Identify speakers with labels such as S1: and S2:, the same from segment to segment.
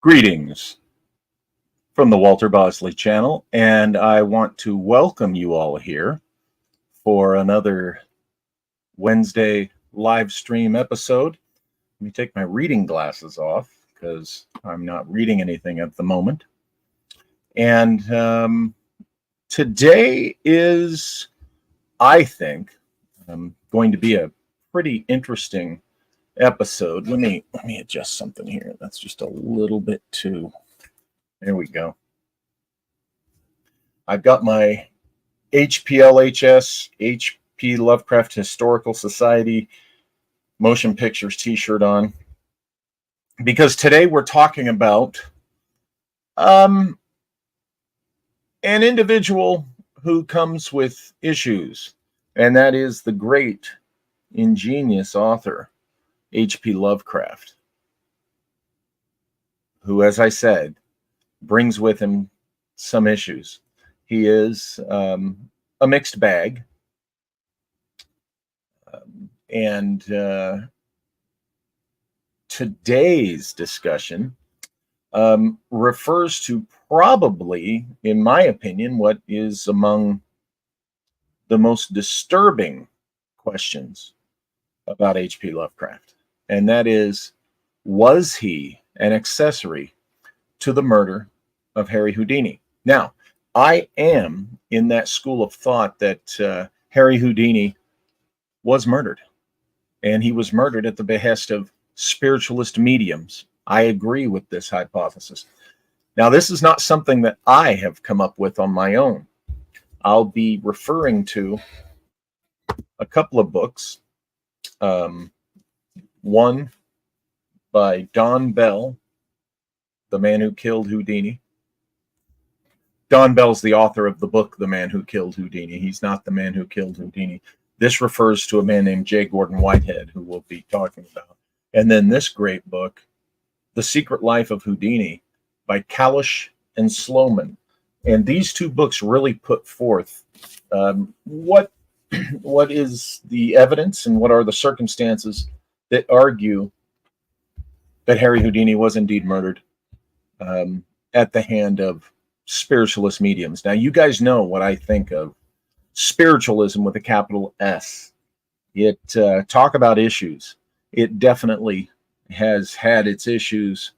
S1: Greetings from the Walter Bosley channel, and I want to welcome you all here for another Wednesday live stream episode. Let me take my reading glasses off because I'm not reading anything at the moment. And today is, I think, going to be a pretty interesting episode. Let me adjust something here. That's just a little bit too. There we go. I've got my HPLHS, HP Lovecraft Historical Society Motion Pictures t-shirt on, because today we're talking about an individual who comes with issues, and that is the great, ingenious author H.P. Lovecraft, who, as I said, brings with him some issues. He is a mixed bag, and today's discussion refers to probably, in my opinion, what is among the most disturbing questions about H.P. Lovecraft. And that is, was he an accessory to the murder of Harry Houdini? Now, I am in that school of thought that Harry Houdini was murdered, and he was murdered at the behest of spiritualist mediums. I agree with this hypothesis. Now, this is not something that I have come up with on my own. I'll be referring to a couple of books. One by Don Bell, The Man Who Killed Houdini. Don Bell's the author of the book, The Man Who Killed Houdini. He's not the man who killed Houdini. This refers to a man named J. Gordon Whitehead, who we'll be talking about. And then this great book, The Secret Life of Houdini, by Kalish and Sloman. And these two books really put forth what is the evidence and what are the circumstances that argue that Harry Houdini was indeed murdered at the hand of spiritualist mediums. Now, you guys know what I think of spiritualism with a capital S. It talk about issues. It definitely has had its issues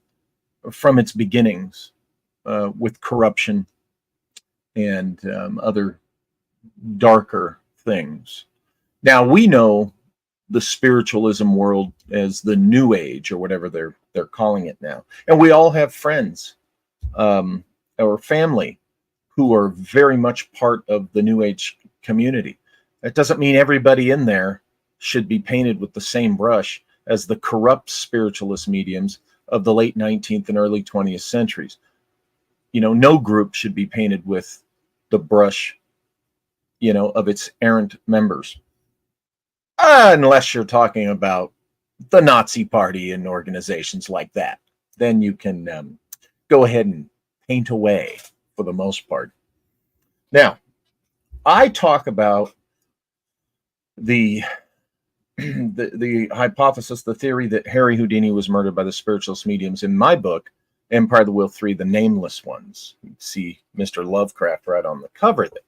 S1: from its beginnings with corruption and other darker things. Now, we know the spiritualism world as the New Age, or whatever they're calling it now, and we all have friends or family who are very much part of the New Age community. That doesn't mean everybody in there should be painted with the same brush as the corrupt spiritualist mediums of the late 19th and early 20th centuries. You know, no group should be painted with the brush, you know, of its errant members. Unless you're talking about the Nazi Party and organizations like that. Then you can go ahead and paint away for the most part. Now, I talk about the hypothesis, the theory that Harry Houdini was murdered by the spiritualist mediums in my book, Empire of the Wheel 3, The Nameless Ones. You see Mr. Lovecraft right on the cover there.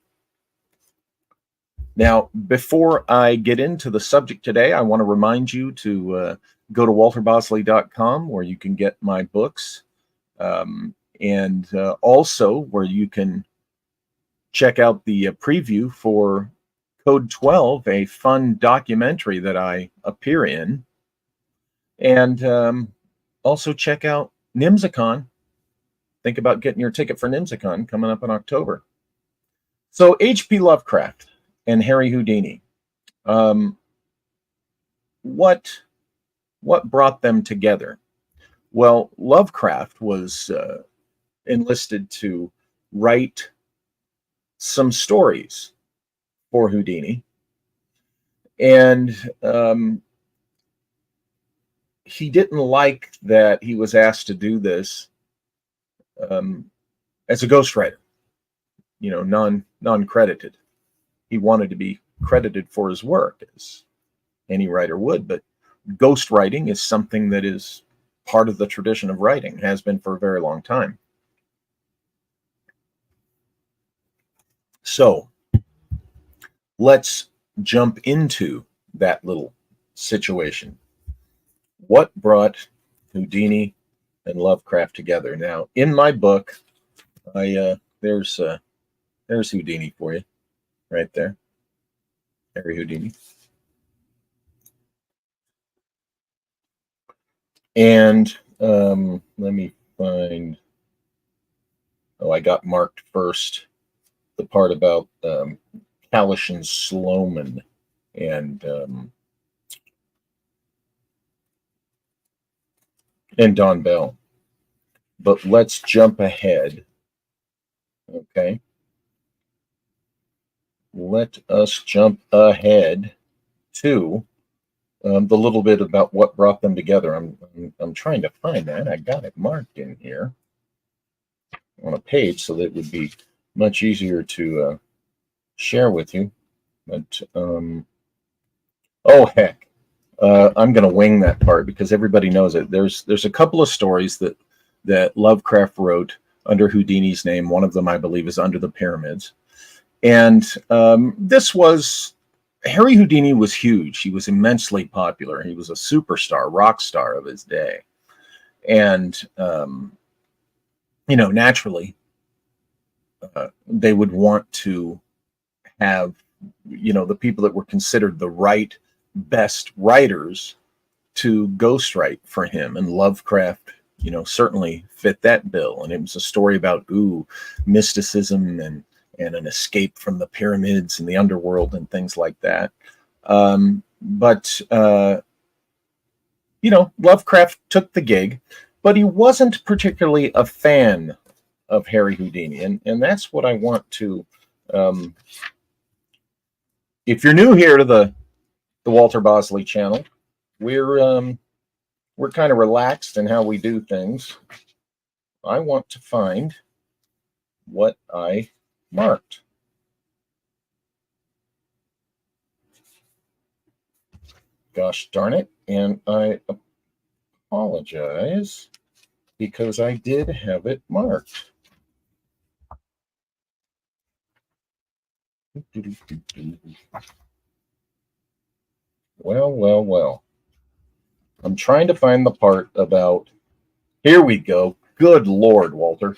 S1: Now, before I get into the subject today, I want to remind you to go to walterbosley.com, where you can get my books, and also where you can check out the preview for Code 12, a fun documentary that I appear in, and also check out NimsaCon. Think about getting your ticket for NimsaCon coming up in October. So, H.P. Lovecraft and Harry Houdini. What brought them together? Well, Lovecraft was enlisted to write some stories for Houdini, and he didn't like that he was asked to do this as a ghostwriter, you know, non-credited. He wanted to be credited for his work, as any writer would, but ghostwriting is something that is part of the tradition of writing, has been for a very long time. So let's jump into that little situation. What brought Houdini and Lovecraft together? Now, in my book, there's Houdini for you, right there, Harry Houdini. And let me find. Oh, I got marked first the part about Kalish and Sloman and Don Bell. But let's jump ahead. Okay. Let us jump ahead to the little bit about what brought them together. I'm trying to find that. I got it marked in here on a page so that it would be much easier to share with you. But oh heck, I'm going to wing that part because everybody knows it. There's a couple of stories that Lovecraft wrote under Houdini's name. One of them, I believe, is Under the Pyramids. And this was, Harry Houdini was huge. He was immensely popular. He was a superstar, rock star of his day. And, naturally, they would want to have, the people that were considered the best writers to ghostwrite for him. And Lovecraft, certainly fit that bill. And it was a story about, mysticism and an escape from the pyramids and the underworld and things like that. But Lovecraft took the gig, but he wasn't particularly a fan of Harry Houdini. And that's what I want to, if you're new here to the Walter Bosley channel, we're kind of relaxed in how we do things. I want to find what I marked. Gosh darn it. And I apologize because I did have it marked. Well. I'm trying to find the part about, here we go. Good Lord, Walter.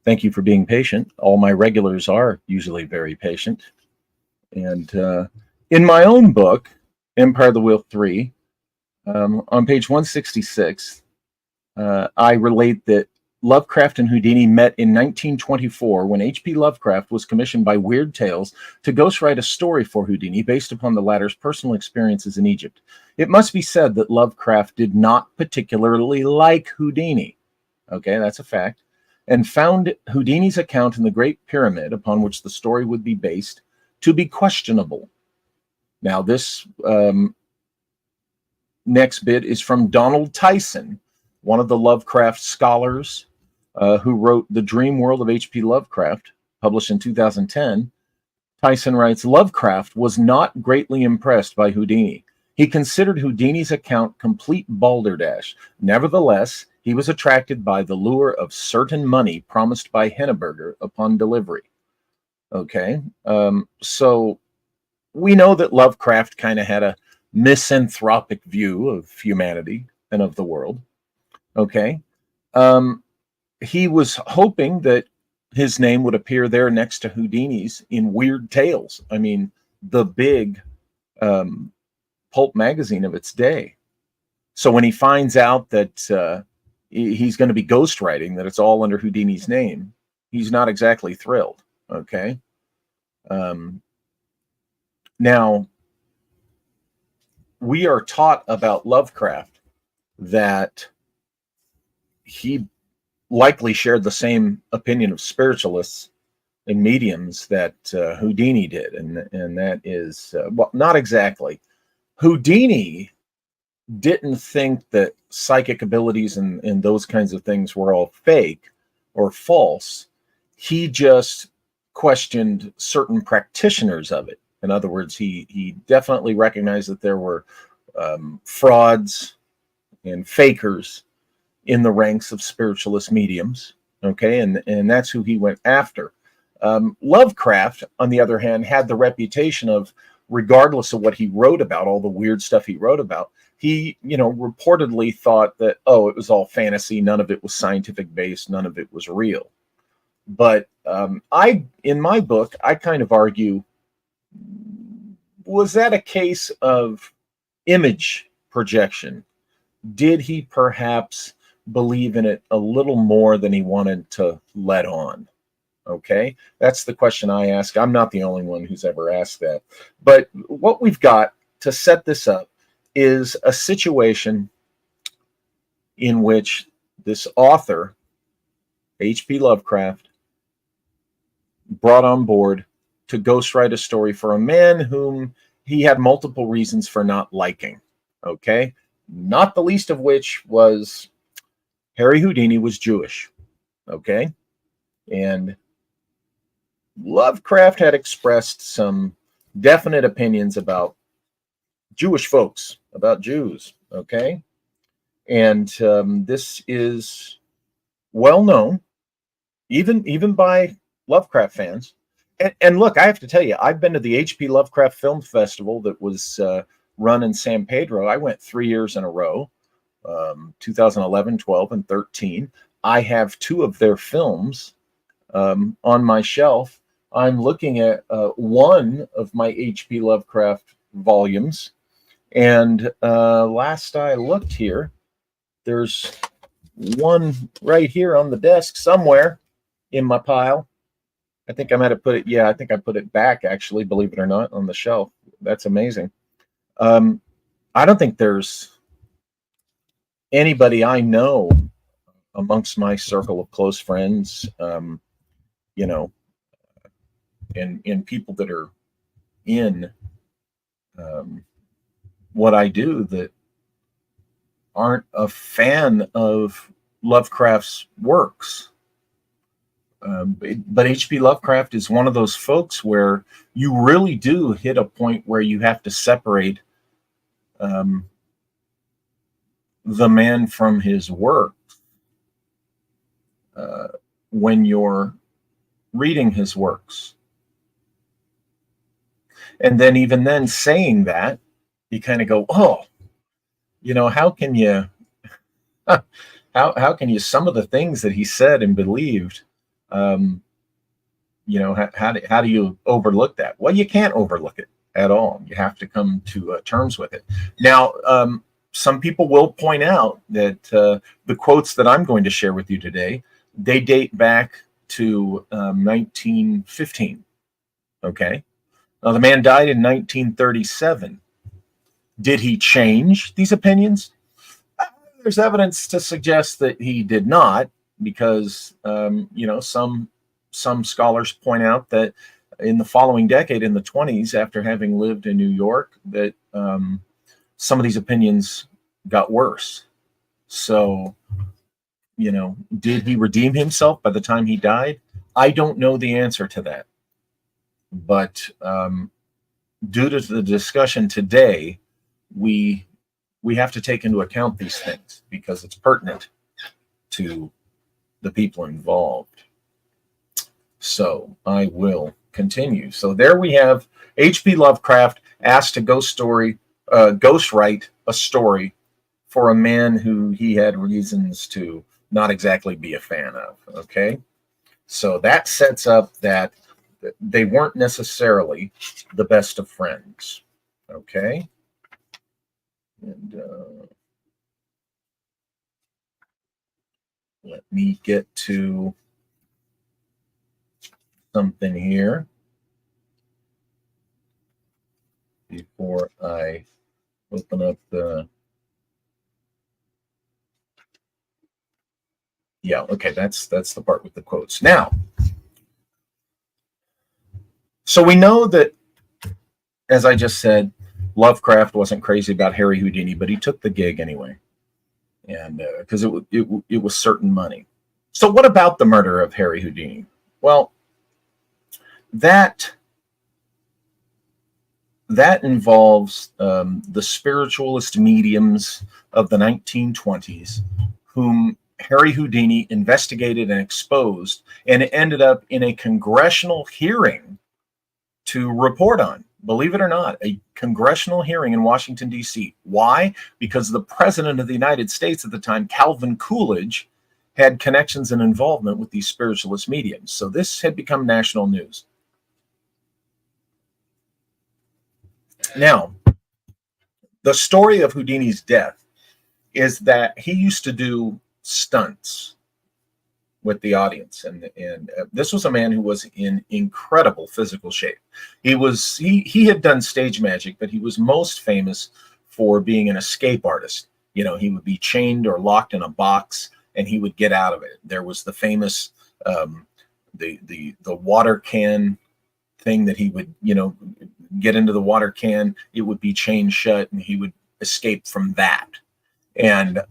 S1: Thank you for being patient. All my regulars are usually very patient. And in my own book, Empire of the Wheel 3, on page 166, I relate that Lovecraft and Houdini met in 1924 when H.P. Lovecraft was commissioned by Weird Tales to ghostwrite a story for Houdini based upon the latter's personal experiences in Egypt. It must be said that Lovecraft did not particularly like Houdini. Okay, that's a fact. And found Houdini's account in the Great Pyramid, upon which the story would be based, to be questionable. Now, this next bit is from Donald Tyson, one of the Lovecraft scholars who wrote The Dream World of H.P. Lovecraft, published in 2010. Tyson writes, Lovecraft was not greatly impressed by Houdini. He considered Houdini's account complete balderdash. Nevertheless, he was attracted by the lure of certain money promised by Henneberger upon delivery. Okay, so we know that Lovecraft kind of had a misanthropic view of humanity and of the world. Okay, he was hoping that his name would appear there next to Houdini's in Weird Tales. I mean, the big pulp magazine of its day. So when he finds out that he's going to be ghostwriting, that it's all under Houdini's name, he's not exactly thrilled. Okay. Now, we are taught about Lovecraft that he likely shared the same opinion of spiritualists and mediums that Houdini did. And that is, well, not exactly. Houdini didn't think that psychic abilities and those kinds of things were all fake or false. He just questioned certain practitioners of it. In other words, he definitely recognized that there were frauds and fakers in the ranks of spiritualist mediums. Okay, and that's who he went after. Lovecraft, on the other hand, had the reputation of, regardless of what he wrote about, all the weird stuff he wrote about, he, reportedly thought that, oh, it was all fantasy, none of it was scientific based, none of it was real. But in my book, I kind of argue, was that a case of image projection? Did he perhaps believe in it a little more than he wanted to let on? Okay, that's the question I ask. I'm not the only one who's ever asked that. But what we've got to set this up is a situation in which this author, H.P. Lovecraft, brought on board to ghostwrite a story for a man whom he had multiple reasons for not liking. Okay, not the least of which was Harry Houdini was Jewish. Okay, and Lovecraft had expressed some definite opinions about Jewish folks, about Jews. Okay, and this is well known, even by Lovecraft fans. And look, I have to tell you, I've been to the H.P. Lovecraft Film Festival that was run in San Pedro. I went 3 years in a row, 2011, 12, and 13. I have 2 of their films on my shelf. I'm looking at one of my H.P. Lovecraft volumes. And last I looked here, there's one right here on the desk somewhere in my pile. I think I might have put it, I think I put it back, actually, believe it or not, on the shelf. That's amazing. I don't think there's anybody I know amongst my circle of close friends, and people that are in what I do that aren't a fan of Lovecraft's works. But H.P. Lovecraft is one of those folks where you really do hit a point where you have to separate the man from his work when you're reading his works. And then even then saying that, you kind of go, oh, how can you, how can you, some of the things that he said and believed, how do you overlook that? Well, you can't overlook it at all. You have to come to terms with it. Now, some people will point out that the quotes that I'm going to share with you today, they date back to 1915. Okay. Now, the man died in 1937. Did he change these opinions? There's evidence to suggest that he did not, because some scholars point out that in the following decade, in the 20s, after having lived in New York, that some of these opinions got worse. So, did he redeem himself by the time he died? I don't know the answer to that. But due to the discussion today, we have to take into account these things because it's pertinent to the people involved. So I will continue. So there we have H.P. Lovecraft asked to ghostwrite a story for a man who he had reasons to not exactly be a fan of. Okay, so that sets up that they weren't necessarily the best of friends. Okay, and let me get to something here before I open up the... Yeah, okay, that's the part with the quotes. Now, so we know that, as I just said, Lovecraft wasn't crazy about Harry Houdini, but he took the gig anyway, and because it was certain money. So what about the murder of Harry Houdini? Well, that involves the spiritualist mediums of the 1920s whom Harry Houdini investigated and exposed, and it ended up in a congressional hearing to report on. Believe it or not, a congressional hearing in Washington, D.C. Why? Because the president of the United States at the time, Calvin Coolidge, had connections and involvement with these spiritualist mediums. So this had become national news. Now, the story of Houdini's death is that he used to do stunts with the audience, and this was a man who was in incredible physical shape. He had done stage magic, but he was most famous for being an escape artist. You know, he would be chained or locked in a box, and he would get out of it. There was the famous the water can thing that he would, you know, get into the water can. It would be chained shut, and he would escape from that. And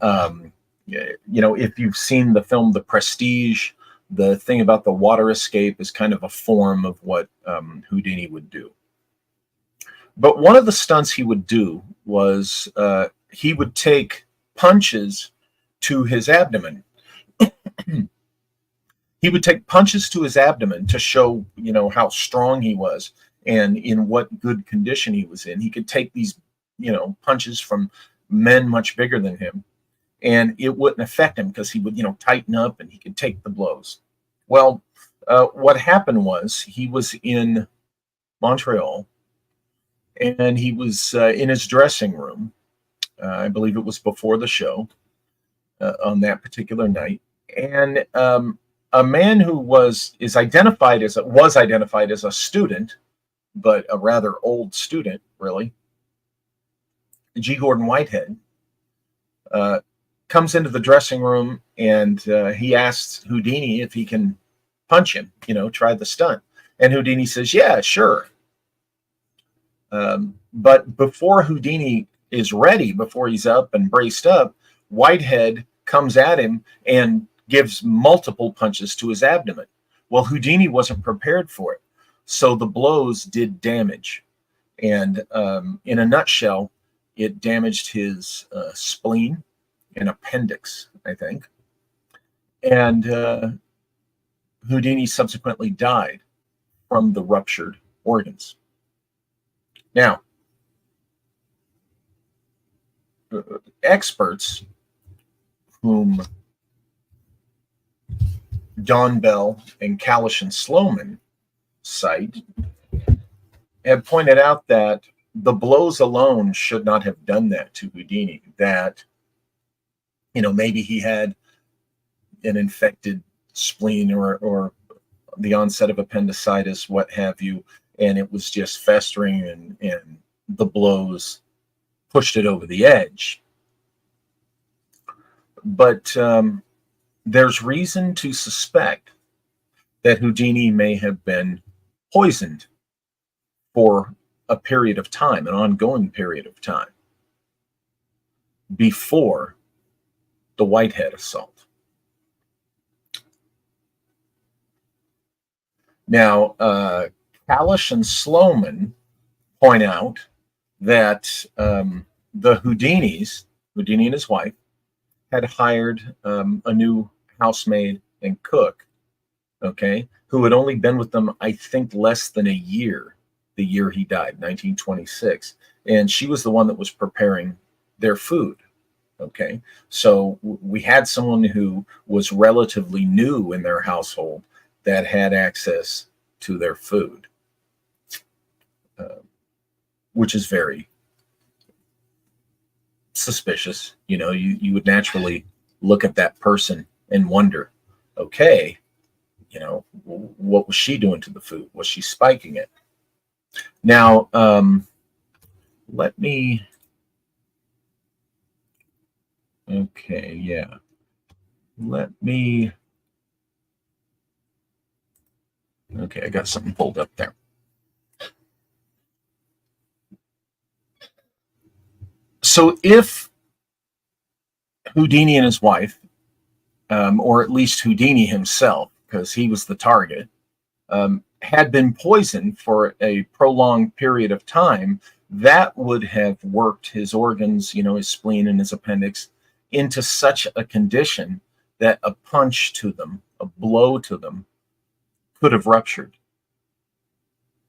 S1: you know, if you've seen the film The Prestige, the thing about the water escape is kind of a form of what Houdini would do. But one of the stunts he would do was he would take punches to his abdomen. He would take punches to his abdomen to show, you know, how strong he was and in what good condition he was in. He could take these, you know, punches from men much bigger than him, and it wouldn't affect him because he would, you know, tighten up and he could take the blows. Well, what happened was he was in Montreal, and he was in his dressing room. I believe it was before the show on that particular night, and a man who was identified as a student, but a rather old student, really, G. Gordon Whitehead, comes into the dressing room, and he asks Houdini if he can punch him, you know, try the stunt. And Houdini says, yeah, sure. But before Houdini is ready, before he's up and braced up, Whitehead comes at him and gives multiple punches to his abdomen. Well, Houdini wasn't prepared for it, so the blows did damage. And in a nutshell, it damaged his spleen and appendix, I think. And Houdini subsequently died from the ruptured organs. Now, experts whom Don Bell and Kalish and Sloman cite have pointed out that the blows alone should not have done that to Houdini. That, you know, maybe he had an infected spleen or the onset of appendicitis, what have you, and it was just festering, and the blows pushed it over the edge. But there's reason to suspect that Houdini may have been poisoned for a period of time, an ongoing period of time, before the Whitehead assault. Now, Kalish and Sloman point out that the Houdinis, Houdini and his wife, had hired a new housemaid and cook, okay, who had only been with them, I think, less than a year, the year he died, 1926. And she was the one that was preparing their food, okay? So we had someone who was relatively new in their household that had access to their food, which is very suspicious. You know, you would naturally look at that person and wonder, okay, you know, what was she doing to the food? Was she spiking it? Now, let me, okay, yeah. Let me, okay, I got something pulled up there. So if Houdini and his wife, or at least Houdini himself, because he was the target, had been poisoned for a prolonged period of time, that would have worked his organs, you know, his spleen and his appendix, into such a condition that a punch to them, a blow to them, could have ruptured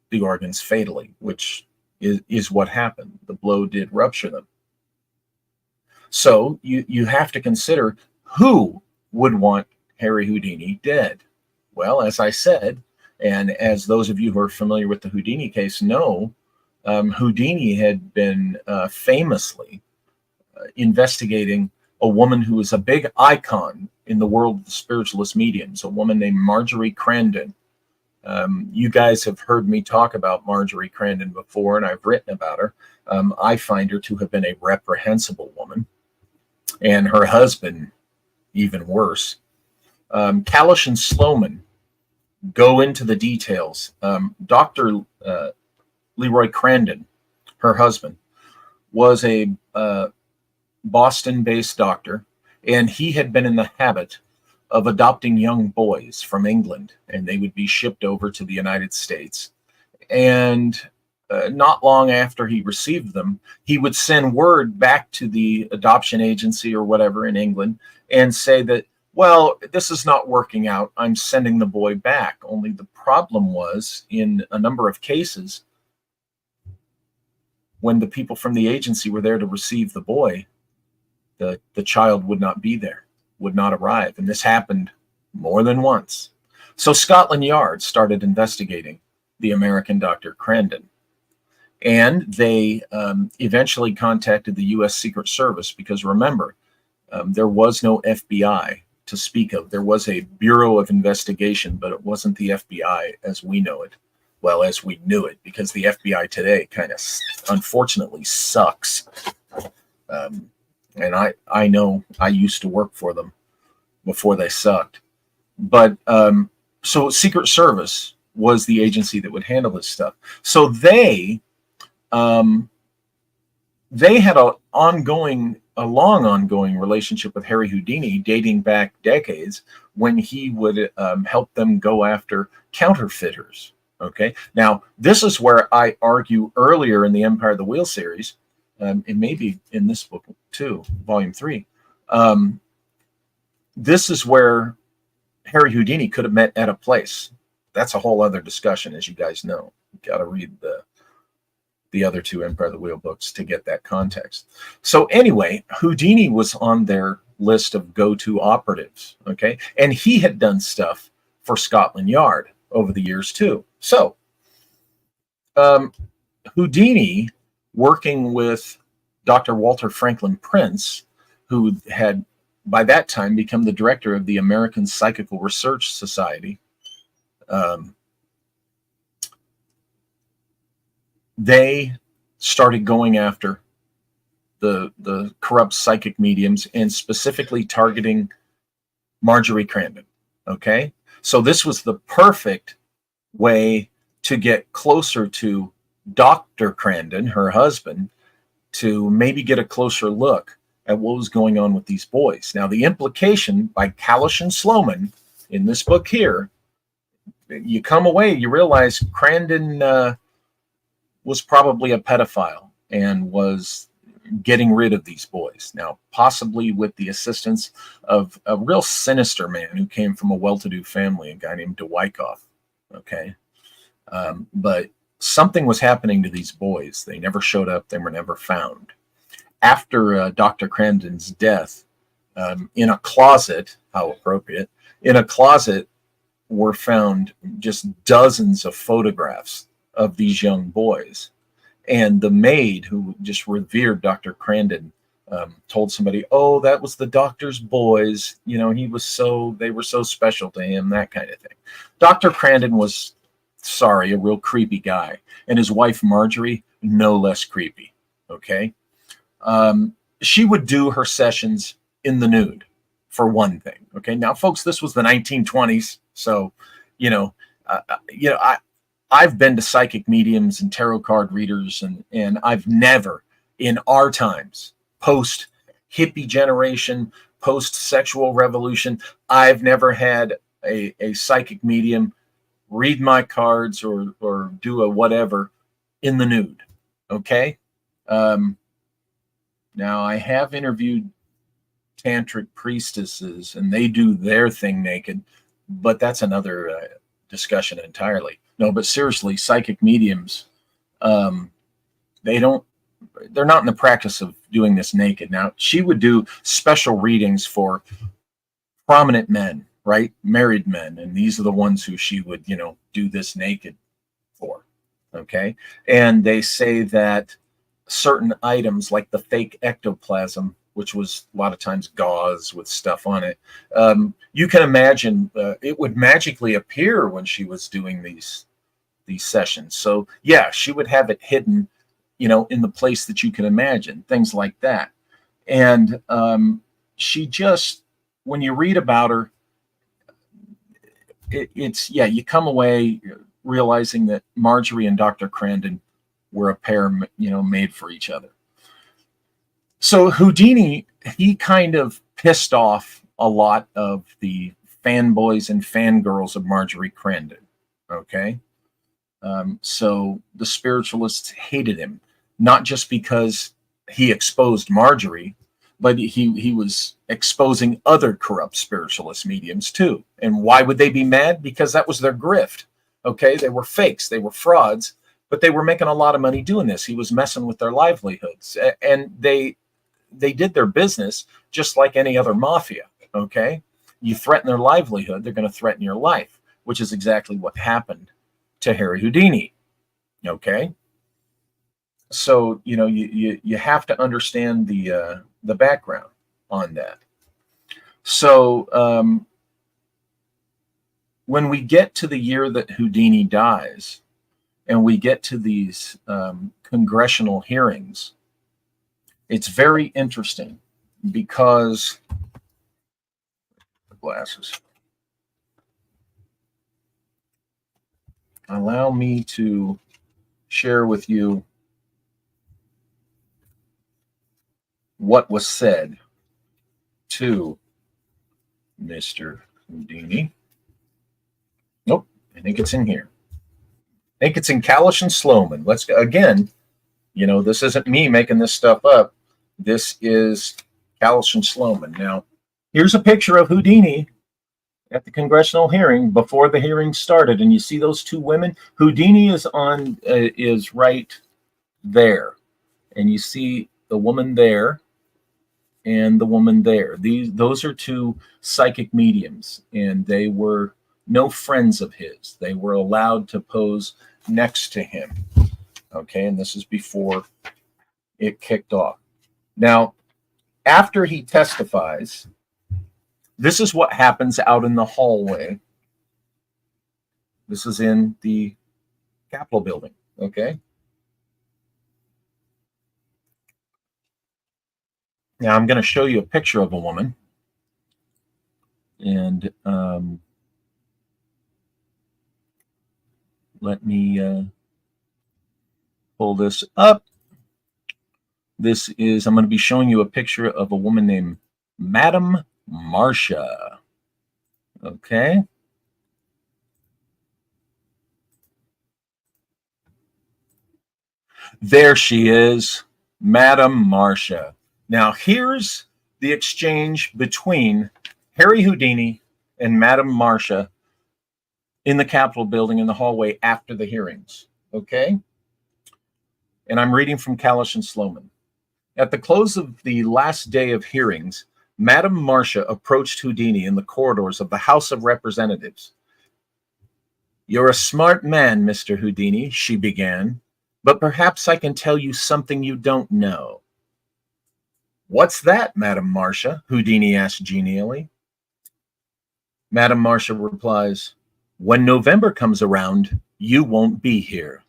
S1: the organs fatally, which is what happened. The blow did rupture them. So you have to consider who would want Harry Houdini dead. Well, as I said, and as those of you who are familiar with the Houdini case know, Houdini had been famously investigating a woman who was a big icon in the world of the spiritualist mediums, a woman named Marjorie Crandon. You guys have heard me talk about Marjorie Crandon before, and I've written about her. I find her to have been a reprehensible woman, and her husband even worse. Kalish and Sloman go into the details. Dr. Leroy Crandon, her husband, was a Boston-based doctor, and he had been in the habit of adopting young boys from England, and they would be shipped over to the United States. And not long after he received them, he would send word back to the adoption agency or whatever in England and say that, well, this is not working out. I'm sending the boy back. Only the problem was, in a number of cases, when the people from the agency were there to receive the boy, the child would not be there, would not arrive. And this happened more than once. So Scotland Yard started investigating the American Dr. Crandon. And they eventually contacted the U.S. Secret Service because, remember, there was no FBI to speak of. There was a Bureau of Investigation, but it wasn't the FBI as we know it. Well, as we knew it, because the FBI today kind of, unfortunately, sucks. And I know I used to work for them before they sucked. But so Secret Service was the agency that would handle this stuff. So they had a long ongoing relationship with Harry Houdini dating back decades, when he would help them go after counterfeiters. Okay. Now, this is where I argue earlier in the Empire of the Wheel series, it may be in this book too, volume 3. This is where Harry Houdini could have met at a place. That's a whole other discussion, as you guys know. You got to read the other 2 Empire of the Wheel books to get that context. So anyway, Houdini was on their list of go-to operatives. Okay. And he had done stuff for Scotland Yard over the years too. So Houdini, working with Dr. Walter Franklin Prince, who had by that time become the director of the American Psychical Research Society, they started going after the corrupt psychic mediums, and specifically targeting Marjorie Crandon. Okay, so this was the perfect way to get closer to Dr. Crandon, her husband, to maybe get a closer look at what was going on with these boys. Now, the implication by Kalish and Sloman in this book here, you come away, you realize Crandon was probably a pedophile and was getting rid of these boys. Now, possibly with the assistance of a real sinister man who came from a well-to-do family, a guy named DeWykoff. Okay. But something was happening to these boys. They never showed up. They were never found. After Dr. Crandon's death, in a closet, how appropriate, in a closet were found just dozens of photographs of these young boys. And the maid, who just revered Dr. Crandon, told somebody, "Oh, that was the doctor's boys. You know, they were so special to him," that kind of thing. Dr. Crandon was, sorry, a real creepy guy. And his wife, Marjorie, no less creepy. Okay. She would do her sessions in the nude, for one thing. Okay. Now, folks, this was the 1920s. So, I've been to psychic mediums and tarot card readers, and I've never, in our times, post hippie generation, post sexual revolution, I've never had a psychic medium read my cards or do a whatever in the nude. Okay. Now, I have interviewed tantric priestesses, and they do their thing naked, but that's another discussion entirely. No, but seriously, psychic mediums, um, they don't, they're not in the practice of doing this naked. Now, she would do special readings for prominent men, right? Married men, and these are the ones who she would, do this naked for. Okay. And they say that certain items like the fake ectoplasm, which was a lot of times gauze with stuff on it, you can imagine it would magically appear when she was doing these sessions. So yeah, she would have it hidden, in the place that you can imagine, things like that. And she just, when you read about her, it's yeah, you come away realizing that Marjorie and Dr. Crandon were a pair, made for each other. So Houdini, he kind of pissed off a lot of the fanboys and fangirls of Marjorie Crandon. Okay. So the spiritualists hated him, not just because he exposed Marjorie, but he was exposing other corrupt spiritualist mediums too. And why would they be mad? Because that was their grift. Okay, they were fakes, they were frauds, but they were making a lot of money doing this. He was messing with their livelihoods, and they did their business just like any other mafia. Okay, you threaten their livelihood, they're going to threaten your life, which is exactly what happened to Harry Houdini. Okay, so you have to understand the background on that. So when we get to the year that Houdini dies, and we get to these congressional hearings, it's very interesting because glasses. Allow me to share with you what was said to Mr. Houdini. Nope, I think it's in here. I think it's in Kalish and Sloman. Let's go again. This isn't me making this stuff up. This is Kalish and Sloman. Now, here's a picture of Houdini at the congressional hearing before the hearing started, and you see those two women. Houdini is right there, and you see the woman there and the woman there. Those are two psychic mediums, and they were no friends of his. They were allowed to pose next to him. Okay, and this is before it kicked off. Now, after he testifies, this is what happens out in the hallway. This is in the Capitol building. Okay. Now I'm going to show you a picture of a woman. And let me pull this up. I'm going to be showing you a picture of a woman named Madame Marcia. Okay. There she is, Madame Marcia. Now, here's the exchange between Harry Houdini and Madame Marcia in the Capitol building in the hallway after the hearings. Okay? And I'm reading from Kalish and Sloman. At the close of the last day of hearings, Madame Marcia approached Houdini in the corridors of the House of Representatives. "You're a smart man, Mr. Houdini," she began, "but perhaps I can tell you something you don't know." "What's that, Madame Marcia?" Houdini asked genially. Madame Marcia replies, "When November comes around, you won't be here."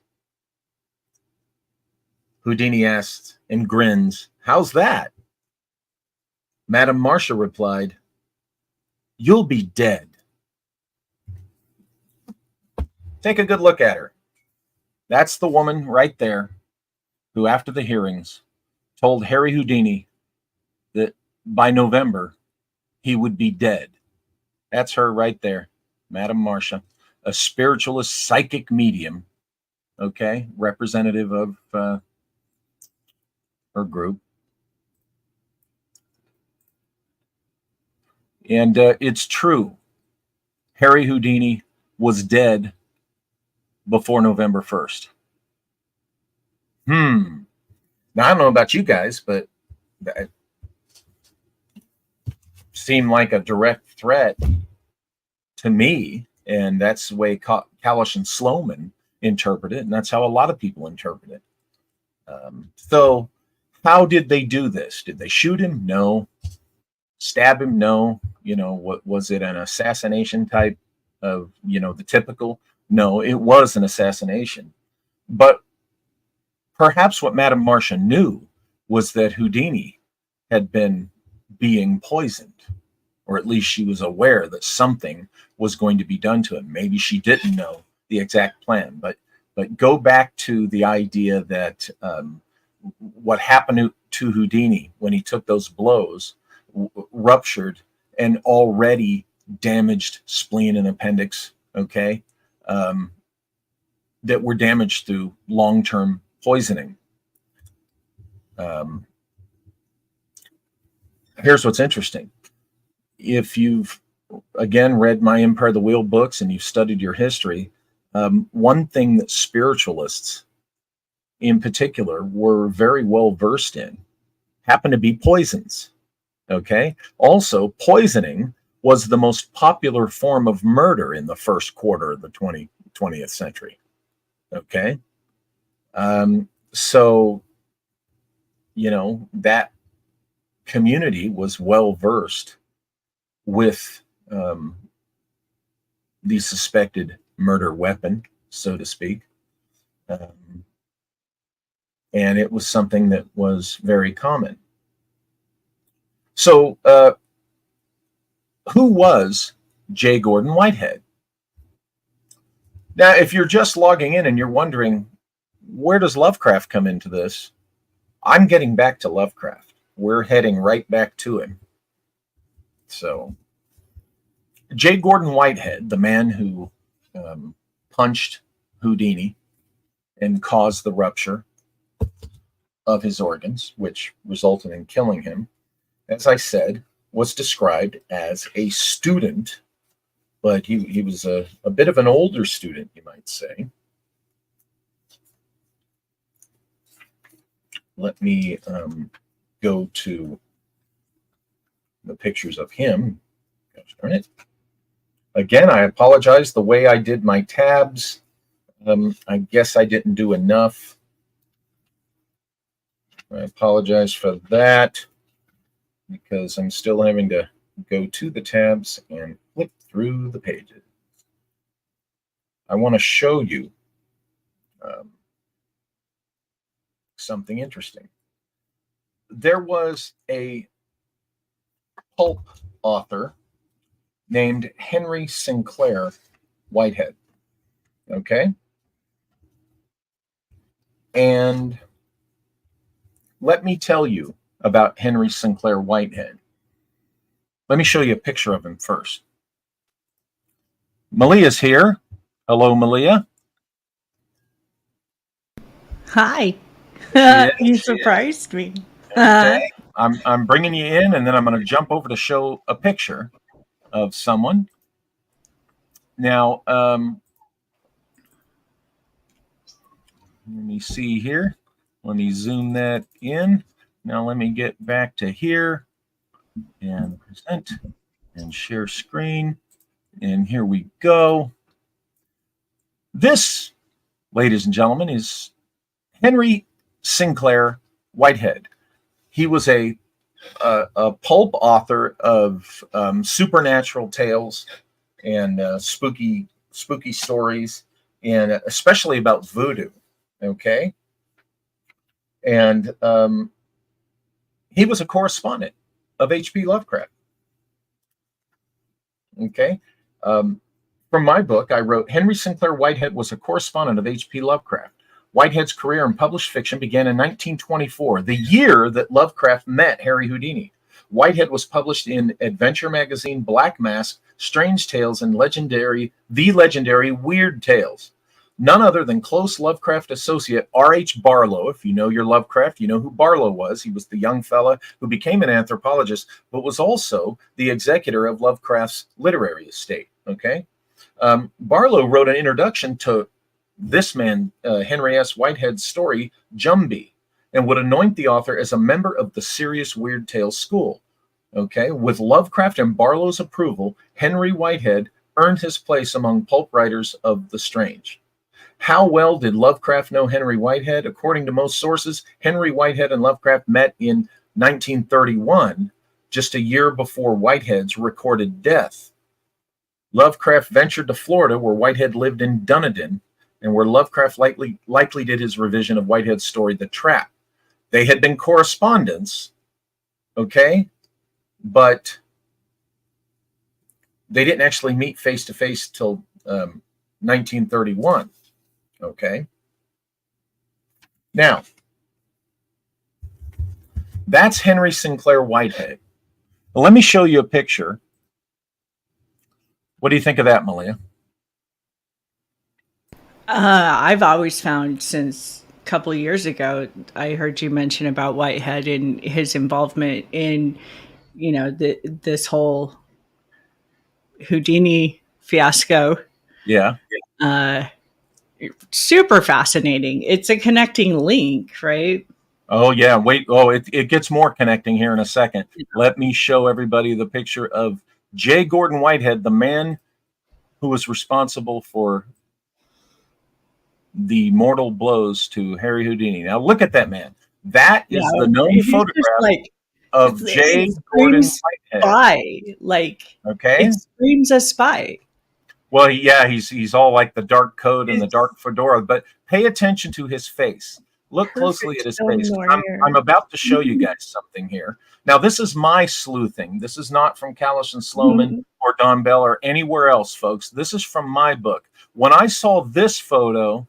S1: Houdini asks and grins, "How's that?" Madame Marcia replied, "You'll be dead." Take a good look at her. That's the woman right there who, after the hearings, told Harry Houdini that by November he would be dead. That's her right there, Madame Marcia, a spiritualist psychic medium, okay, representative of her group. And it's true. Harry Houdini was dead before November 1st. Now, I don't know about you guys, but that seemed like a direct threat to me. And that's the way Kalish and Sloman interpret it. And that's how a lot of people interpret it. So how did they do this? Did they shoot him? No. Stab him? No. What was it, an assassination type of, the typical? No, it was an assassination. But perhaps what Madame Marcia knew was that Houdini had been being poisoned, or at least she was aware that something was going to be done to him. Maybe she didn't know the exact plan, but go back to the idea that what happened to Houdini when he took those blows ruptured an already damaged spleen and appendix, okay, that were damaged through long-term poisoning. Here's what's interesting. If you've, again, read my Empire of the Wheel books and you've studied your history, one thing that spiritualists in particular were very well versed in happened to be poisons. Okay. Also, poisoning was the most popular form of murder in the first quarter of the 20th century. Okay. So, that community was well versed with the suspected murder weapon, so to speak. And it was something that was very common. So, who was J. Gordon Whitehead? Now, if you're just logging in and you're wondering, where does Lovecraft come into this? I'm getting back to Lovecraft. We're heading right back to him. So, J. Gordon Whitehead, the man who punched Houdini and caused the rupture of his organs, which resulted in killing him, as I said, was described as a student, but he was a bit of an older student, you might say. Let me go to the pictures of him. Gosh darn it. Again, I apologize the way I did my tabs. I guess I didn't do enough. I apologize for that, because I'm still having to go to the tabs and flip through the pages. I want to show you something interesting. There was a pulp author named Henry Sinclair Whitehead. Okay? And let me tell you about Henry Sinclair Whitehead. Let me show you a picture of him first. Malia's here. Hello, Malia.
S2: Hi. You surprised me.
S1: Okay. I'm bringing you in, and then I'm going to jump over to show a picture of someone. Now, let me see here. Let me zoom that in. Now let me get back to here and present and share screen. And here we go. This, ladies and gentlemen, is Henry Sinclair Whitehead. He was a pulp author of supernatural tales and spooky stories, and especially about voodoo. Okay. And he was a correspondent of H.P. Lovecraft. Okay. From my book, I wrote, Henry Sinclair Whitehead was a correspondent of H.P. Lovecraft. Whitehead's career in published fiction began in 1924, the year that Lovecraft met Harry Houdini. Whitehead was published in adventure magazine Black Mask, Strange Tales, and the legendary Weird Tales. none other than close Lovecraft associate R.H. Barlow. If you know your Lovecraft, you know who Barlow was. He was the young fella who became an anthropologist, but was also the executor of Lovecraft's literary estate. Okay, Barlow wrote an introduction to this man, Henry S. Whitehead's story, Jumbie, and would anoint the author as a member of the serious weird tales school. Okay, with Lovecraft and Barlow's approval, Henry Whitehead earned his place among pulp writers of the strange. How well did Lovecraft know Henry Whitehead? According to most sources, Henry Whitehead and Lovecraft met in 1931, just a year before Whitehead's recorded death. Lovecraft ventured to Florida, where Whitehead lived in Dunedin, and where Lovecraft likely did his revision of Whitehead's story, The Trap. They had been correspondents, okay, but they didn't actually meet face-to-face till 1931, okay? Now, that's Henry Sinclair Whitehead. Well, let me show you a picture. What do you think of that, Malia?
S2: I've always found since a couple of years ago, I heard you mention about Whitehead and his involvement in, this whole Houdini fiasco.
S1: Yeah.
S2: Super fascinating. It's a connecting link, right?
S1: Oh, yeah. Wait. Oh, it gets more connecting here in a second. Yeah. Let me show everybody the picture of J. Gordon Whitehead, the man who was responsible for the mortal blows to Harry Houdini. Now, look at that man. That is the known photograph of J. Gordon Whitehead.
S2: Spy.
S1: Okay.
S2: It screams a spy.
S1: Well, yeah, he's all like the dark coat and the dark fedora, but pay attention to his face. Look closely at his face. I'm about to show you guys something here. Now, this is my sleuthing. This is not from Callis and Sloman or Don Bell or anywhere else, folks. This is from my book. When I saw this photo,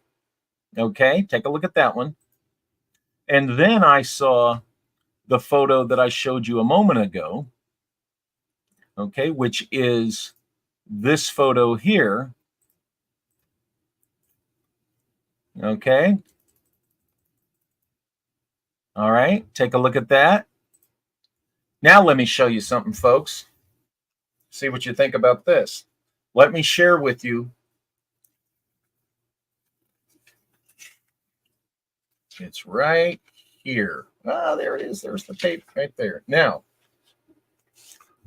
S1: okay, take a look at that one. And then I saw the photo that I showed you a moment ago, okay, which is this photo here. Okay. All right, take a look at that. Now let me show you something, folks. See what you think about this. Let me share with you. It's right here. Ah, there it is. There's the tape right there. Now,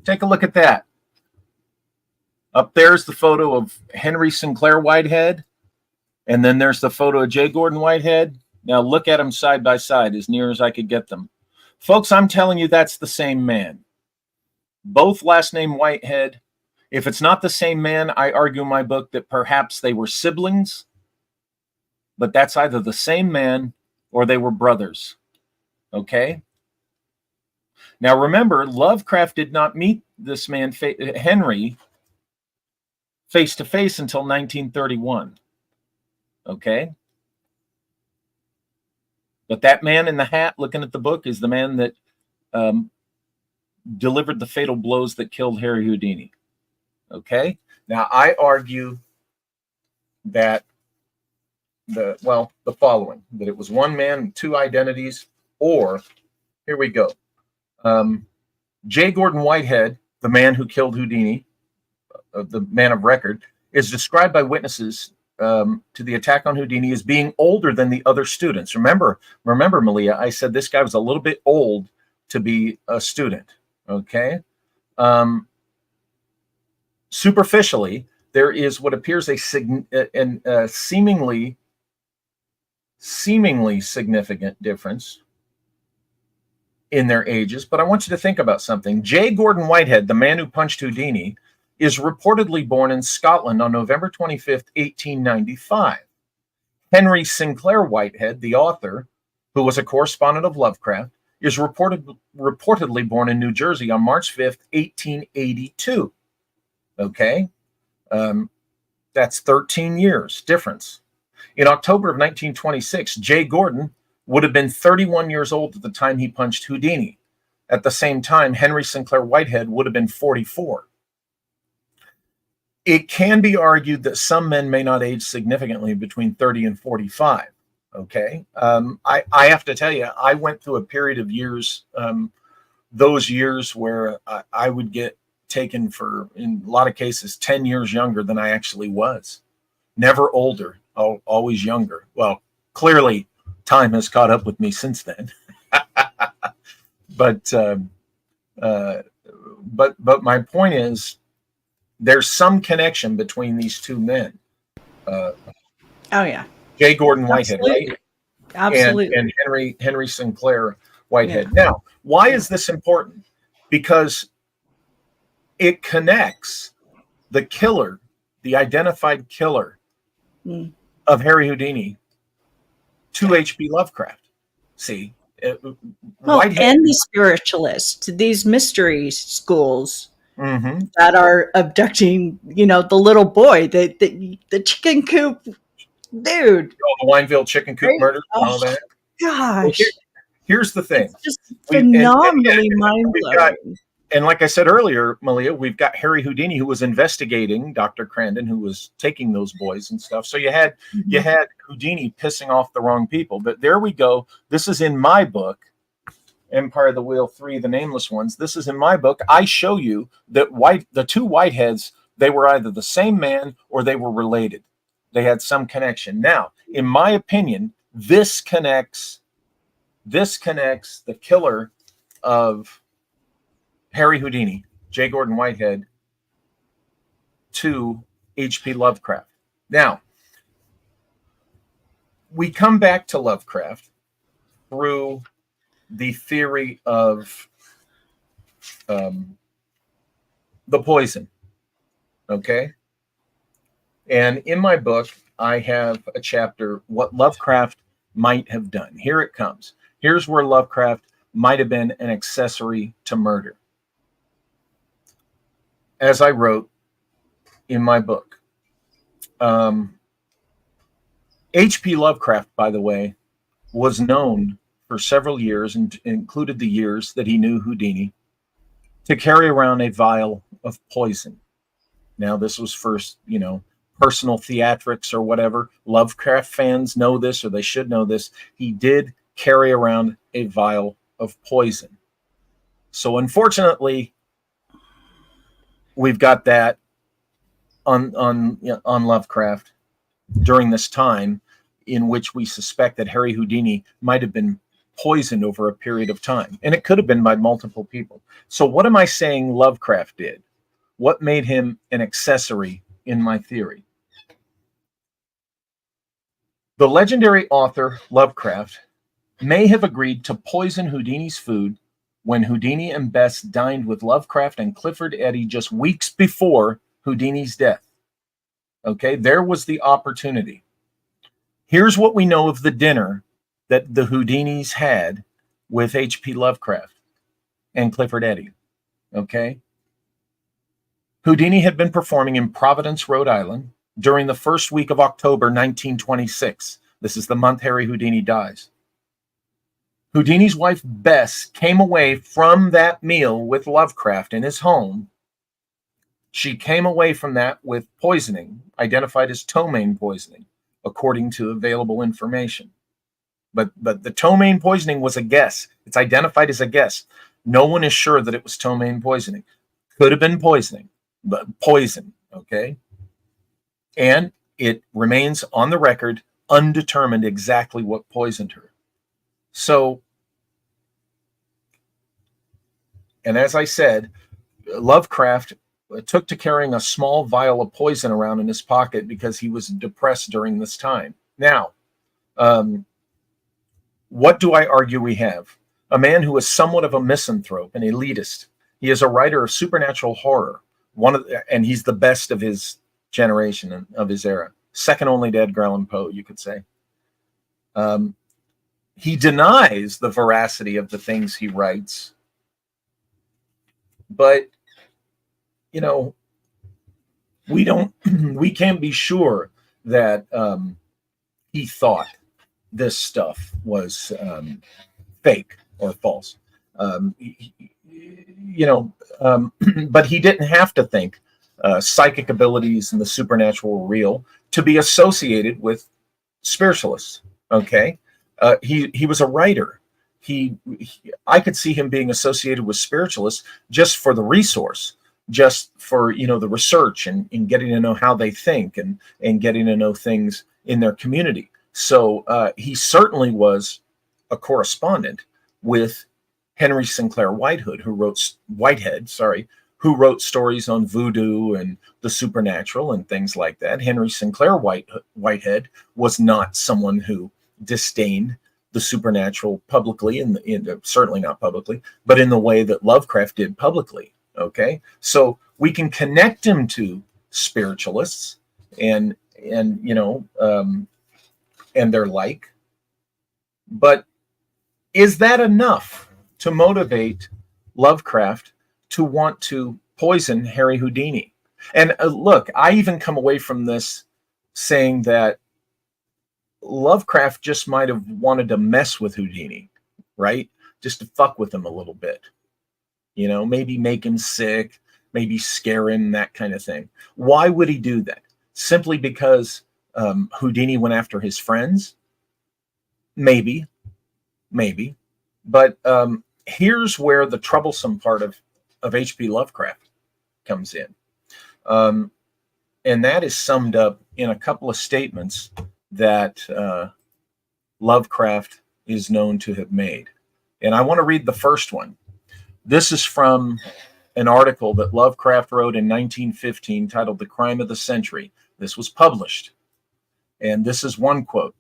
S1: take a look at that. Up there's the photo of Henry Sinclair Whitehead, and then there's the photo of J. Gordon Whitehead. Now look at them side by side as near as I could get them. Folks, I'm telling you that's the same man. Both last name Whitehead. If it's not the same man, I argue in my book that perhaps they were siblings, but that's either the same man or they were brothers. Okay? Now remember, Lovecraft did not meet this man, Henry, face-to-face until 1931. Okay? But that man in the hat looking at the book is the man that delivered the fatal blows that killed Harry Houdini. Okay? Now, I argue that the following, that it was one man, two identities, or, here we go. J. Gordon Whitehead, the man who killed Houdini, the man of record, is described by witnesses to the attack on Houdini as being older than the other students. Remember, Malia, I said this guy was a little bit old to be a student. Okay. Superficially, there is what appears a seemingly significant difference in their ages. But I want you to think about something. J. Gordon Whitehead, the man who punched Houdini, is reportedly born in Scotland on November 25th, 1895. Henry Sinclair Whitehead, the author, who was a correspondent of Lovecraft, is reportedly born in New Jersey on March 5th, 1882. Okay? That's 13 years difference. In October of 1926, J. Gordon would have been 31 years old at the time he punched Houdini. At the same time, Henry Sinclair Whitehead would have been 44. it can be argued that some men may not age significantly between 30 and 45. Okay. I have to tell you, I went through a period of years, those years where I would get taken for, in a lot of cases, 10 years younger than I actually was. Never older, always younger. Well, clearly time has caught up with me since then. But my point is, there's some connection between these two men.
S2: Oh yeah,
S1: J. Gordon Whitehead,
S2: absolutely.
S1: right?
S2: Absolutely.
S1: And Henry Sinclair Whitehead. Yeah. Now, why is this important? Because it connects the killer, the identified killer of Harry Houdini, to H.P. Lovecraft. See,
S2: Whitehead, and the spiritualists, these mystery schools that are abducting, the little boy, the chicken coop dude.
S1: The Wineville chicken coop murder, all that.
S2: Gosh.
S1: Well, here's the thing.
S2: It's just phenomenally mind-blowing.
S1: And like I said earlier, Malia, we've got Harry Houdini, who was investigating Dr. Crandon, who was taking those boys and stuff. So you had Houdini pissing off the wrong people. But there we go. This is in my book, Empire of the Wheel 3, The Nameless Ones. This is in my book. I show you that the two Whiteheads, they were either the same man or they were related. They had some connection. Now, in my opinion, this connects the killer of Harry Houdini, J. Gordon Whitehead, to H.P. Lovecraft. Now, we come back to Lovecraft through the theory of the poison. Okay? And in my book, I have a chapter, What Lovecraft Might Have Done. Here it comes. Here's where Lovecraft might have been an accessory to murder. As I wrote in my book, H.P. Lovecraft, by the way, was known for several years, and included the years that he knew Houdini, to carry around a vial of poison. Now, this was first, personal theatrics or whatever. Lovecraft fans know this, or they should know this. He did carry around a vial of poison. So unfortunately, we've got that on Lovecraft during this time, in which we suspect that Harry Houdini might have been poisoned over a period of time. And it could have been by multiple people. So what am I saying Lovecraft did? What made him an accessory in my theory? The legendary author Lovecraft may have agreed to poison Houdini's food when Houdini and Bess dined with Lovecraft and Clifford Eddy just weeks before Houdini's death. Okay, there was the opportunity. Here's what we know of the dinner that the Houdinis had with H.P. Lovecraft and Clifford Eddy. Okay? Houdini had been performing in Providence, Rhode Island during the first week of October 1926. This is the month Harry Houdini dies. Houdini's wife, Bess, came away from that meal with Lovecraft in his home. She came away from that with poisoning, identified as ptomaine poisoning, according to available information. But the ptomaine poisoning was a guess. It's identified as a guess. No one is sure that it was ptomaine poisoning. Could have been poisoning, but poison, okay? And it remains on the record undetermined exactly what poisoned her. So, and as I said, Lovecraft took to carrying a small vial of poison around in his pocket because he was depressed during this time. Now, what do I argue we have? A man who is somewhat of a misanthrope, an elitist. He is a writer of supernatural horror, and he's the best of his generation and of his era. Second only to Edgar Allan Poe, you could say. He denies the veracity of the things he writes, but we can't be sure that he thought this stuff was fake or false. But he didn't have to think psychic abilities and the supernatural were real, to be associated with spiritualists. Okay, he was a writer. I could see him being associated with spiritualists just for the resource, just for the research and getting to know how they think and getting to know things in their community. So he certainly was a correspondent with Henry Sinclair Whitehead, who wrote stories on voodoo and the supernatural and things like that. Henry Sinclair Whitehead was not someone who disdained the supernatural publicly, certainly not publicly, but in the way that Lovecraft did publicly. Okay, so we can connect him to spiritualists and their like, but is that enough to motivate Lovecraft to want to poison Harry Houdini? And look, I even come away from this saying that Lovecraft just might have wanted to mess with Houdini, right? Just to fuck with him a little bit. Maybe make him sick, maybe scare him, that kind of thing. Why would he do that? Simply because Houdini went after his friends? Maybe. But here's where the troublesome part of H.P. Lovecraft comes in. And that is summed up in a couple of statements that Lovecraft is known to have made. And I want to read the first one. This is from an article that Lovecraft wrote in 1915 titled The Crime of the Century. This was published. And this is one quote.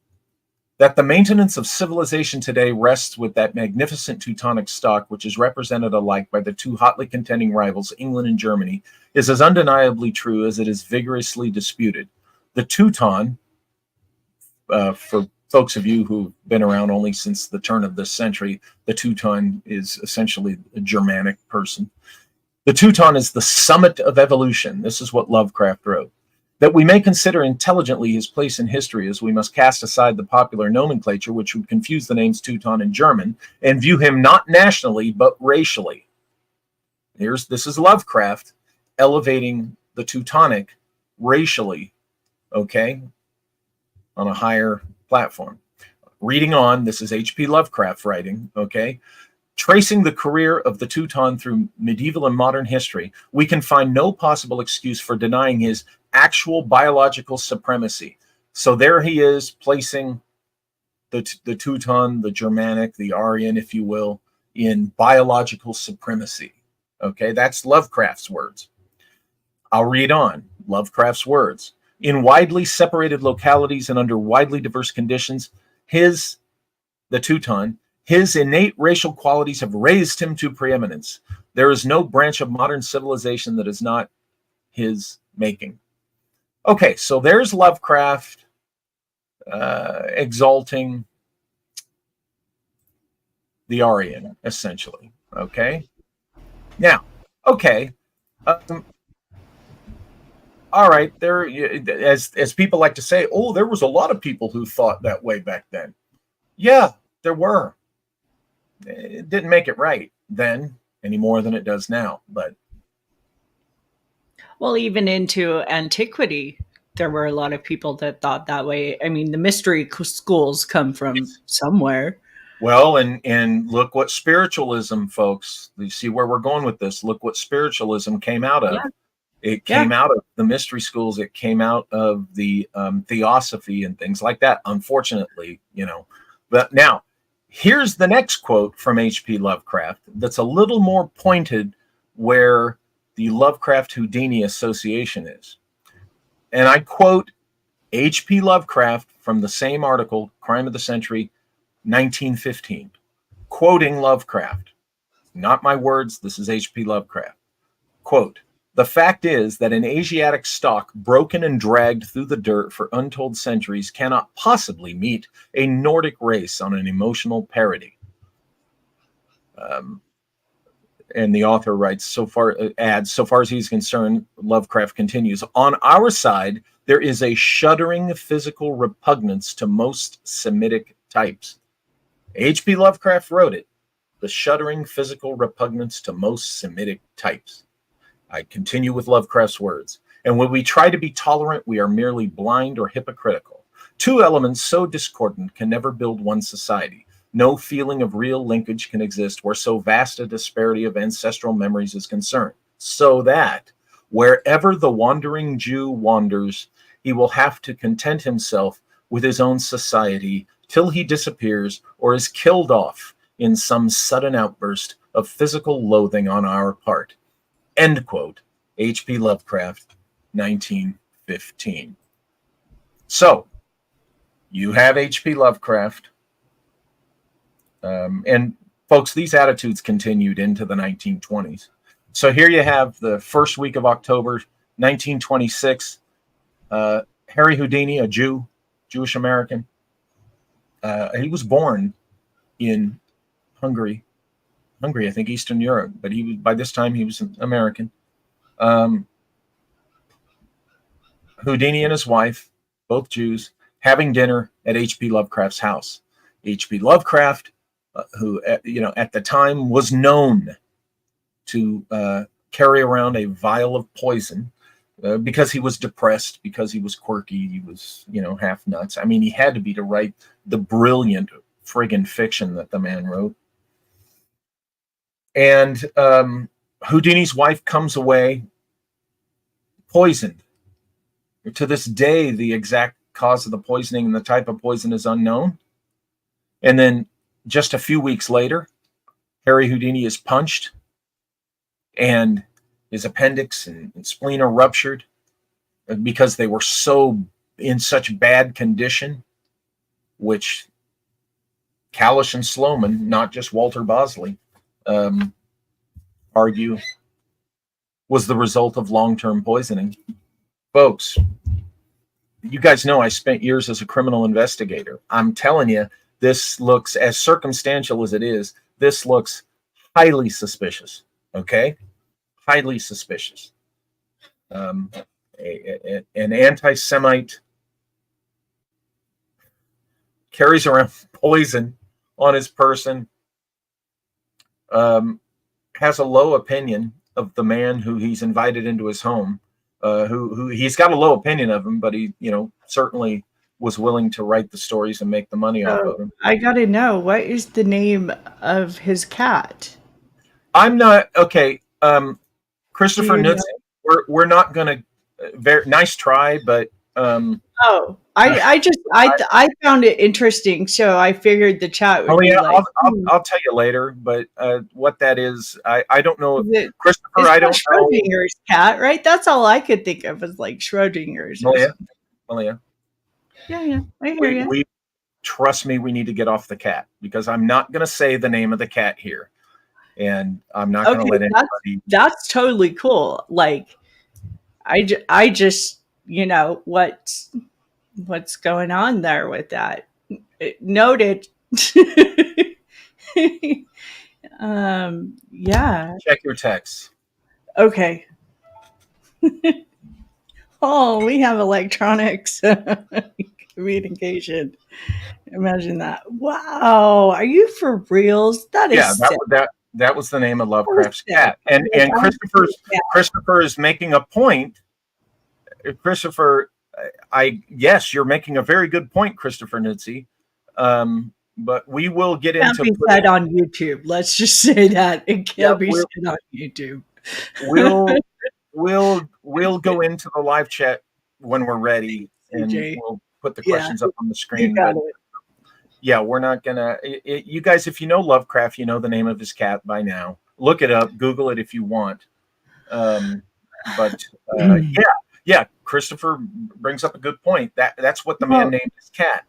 S1: That the maintenance of civilization today rests with that magnificent Teutonic stock, which is represented alike by the two hotly contending rivals, England and Germany, is as undeniably true as it is vigorously disputed. The Teuton, for folks of you who've been around only since the turn of this century, the Teuton is essentially a Germanic person. The Teuton is the summit of evolution. This is what Lovecraft wrote. That we may consider intelligently his place in history, as we must cast aside the popular nomenclature which would confuse the names Teuton and German, and view him not nationally but racially. This is Lovecraft elevating the Teutonic racially, okay, on a higher platform. Reading on, this is H.P. Lovecraft writing, okay. Tracing the career of the Teuton through medieval and modern history, we can find no possible excuse for denying his actual biological supremacy. So there he is, placing the Teuton, the Germanic, the Aryan, if you will, in biological supremacy. Okay, that's Lovecraft's words. I'll read on. Lovecraft's words. In widely separated localities and under widely diverse conditions, the Teuton, his innate racial qualities have raised him to preeminence. There is no branch of modern civilization that is not his making. Okay, so there's Lovecraft exalting the Aryan, essentially. Okay? Now, okay. All right, there, as people like to say, oh, there was a lot of people who thought that way back then. Yeah, there were. It didn't make it right then any more than it does now, but.
S2: Well, even into antiquity, there were a lot of people that thought that way. I mean, the mystery schools come from somewhere.
S1: Well, and look what spiritualism, folks. You see where we're going with this. Look what spiritualism came out of. Yeah. It came out of the mystery schools. It came out of the theosophy and things like that, unfortunately, But now, here's the next quote from H.P. Lovecraft that's a little more pointed where the Lovecraft-Houdini association is. And I quote H.P. Lovecraft from the same article, Crime of the Century, 1915, quoting Lovecraft. Not my words, this is H.P. Lovecraft. Quote, the fact is that an Asiatic stock broken and dragged through the dirt for untold centuries cannot possibly meet a Nordic race on an emotional parity. And the author writes, so far as he's concerned, Lovecraft continues, on our side, there is a shuddering physical repugnance to most Semitic types. H.P. Lovecraft wrote it, the shuddering physical repugnance to most Semitic types. I continue with Lovecraft's words. And when we try to be tolerant, we are merely blind or hypocritical. Two elements so discordant can never build one society. No feeling of real linkage can exist where so vast a disparity of ancestral memories is concerned. So that wherever the wandering Jew wanders, he will have to content himself with his own society till he disappears or is killed off in some sudden outburst of physical loathing on our part. End quote. H.P. Lovecraft, 1915. So, you have H.P. Lovecraft. And folks, these attitudes continued into the 1920s. So here you have the first week of October, 1926. Harry Houdini, a Jew, Jewish American. He was born in Hungary, I think Eastern Europe, but he was, by this time he was an American. Houdini and his wife, both Jews, having dinner at H.P. Lovecraft's house. H.P. Lovecraft, who at the time was known to carry around a vial of poison because he was depressed, because he was quirky, he was half nuts. I mean, he had to be to write the brilliant friggin' fiction that the man wrote. And Houdini's wife comes away poisoned. To this day, the exact cause of the poisoning and the type of poison is unknown. And then just a few weeks later, Harry Houdini is punched and his appendix and spleen are ruptured because they were in such bad condition, which Kalish and Sloman, not just Walter Bosley, argue was the result of long-term poisoning. Folks, you guys know I spent years as a criminal investigator. I'm telling you, this looks, as circumstantial as it is, this looks highly suspicious, okay? Highly suspicious. An anti-Semite carries around poison on his person, has a low opinion of the man who he's invited into his home, who he's got a low opinion of him, but he, certainly was willing to write the stories and make the money off of him.
S2: I gotta know, what is the name of his cat?
S1: I'm not okay. Christopher Nutz, we're not gonna. Very nice try, but
S2: I found it interesting, so I figured the chat would be like.
S1: I'll tell you later, but what that is, I don't know.
S2: Christopher, I don't know. Schrodinger's cat, right? That's all I could think of was like Schrodinger's.
S1: Well, yeah.
S2: Yeah. I hear you.
S1: We trust me. We need to get off the cat because I'm not going to say the name of the cat here, and I'm not going to let anybody.
S2: That's totally cool. Like, I just what's going on there with that. Noted. Yeah.
S1: Check your texts.
S2: Okay. Oh, we have electronics communication. Imagine that. Wow. Are you for reals? That is
S1: that was the name of Lovecraft's cat. And Christopher is making a point. Christopher, yes, you're making a very good point, Christopher Nutzi. But we will get into
S2: it. Can't be said on YouTube. Let's just say that it can't be said on YouTube.
S1: We'll go into the live chat when we're ready, and we'll put the questions up on the screen. Yeah, we're not gonna. You guys, if you know Lovecraft, you know the name of his cat by now. Look it up, Google it if you want. Yeah, Christopher brings up a good point. That's what the man named his cat.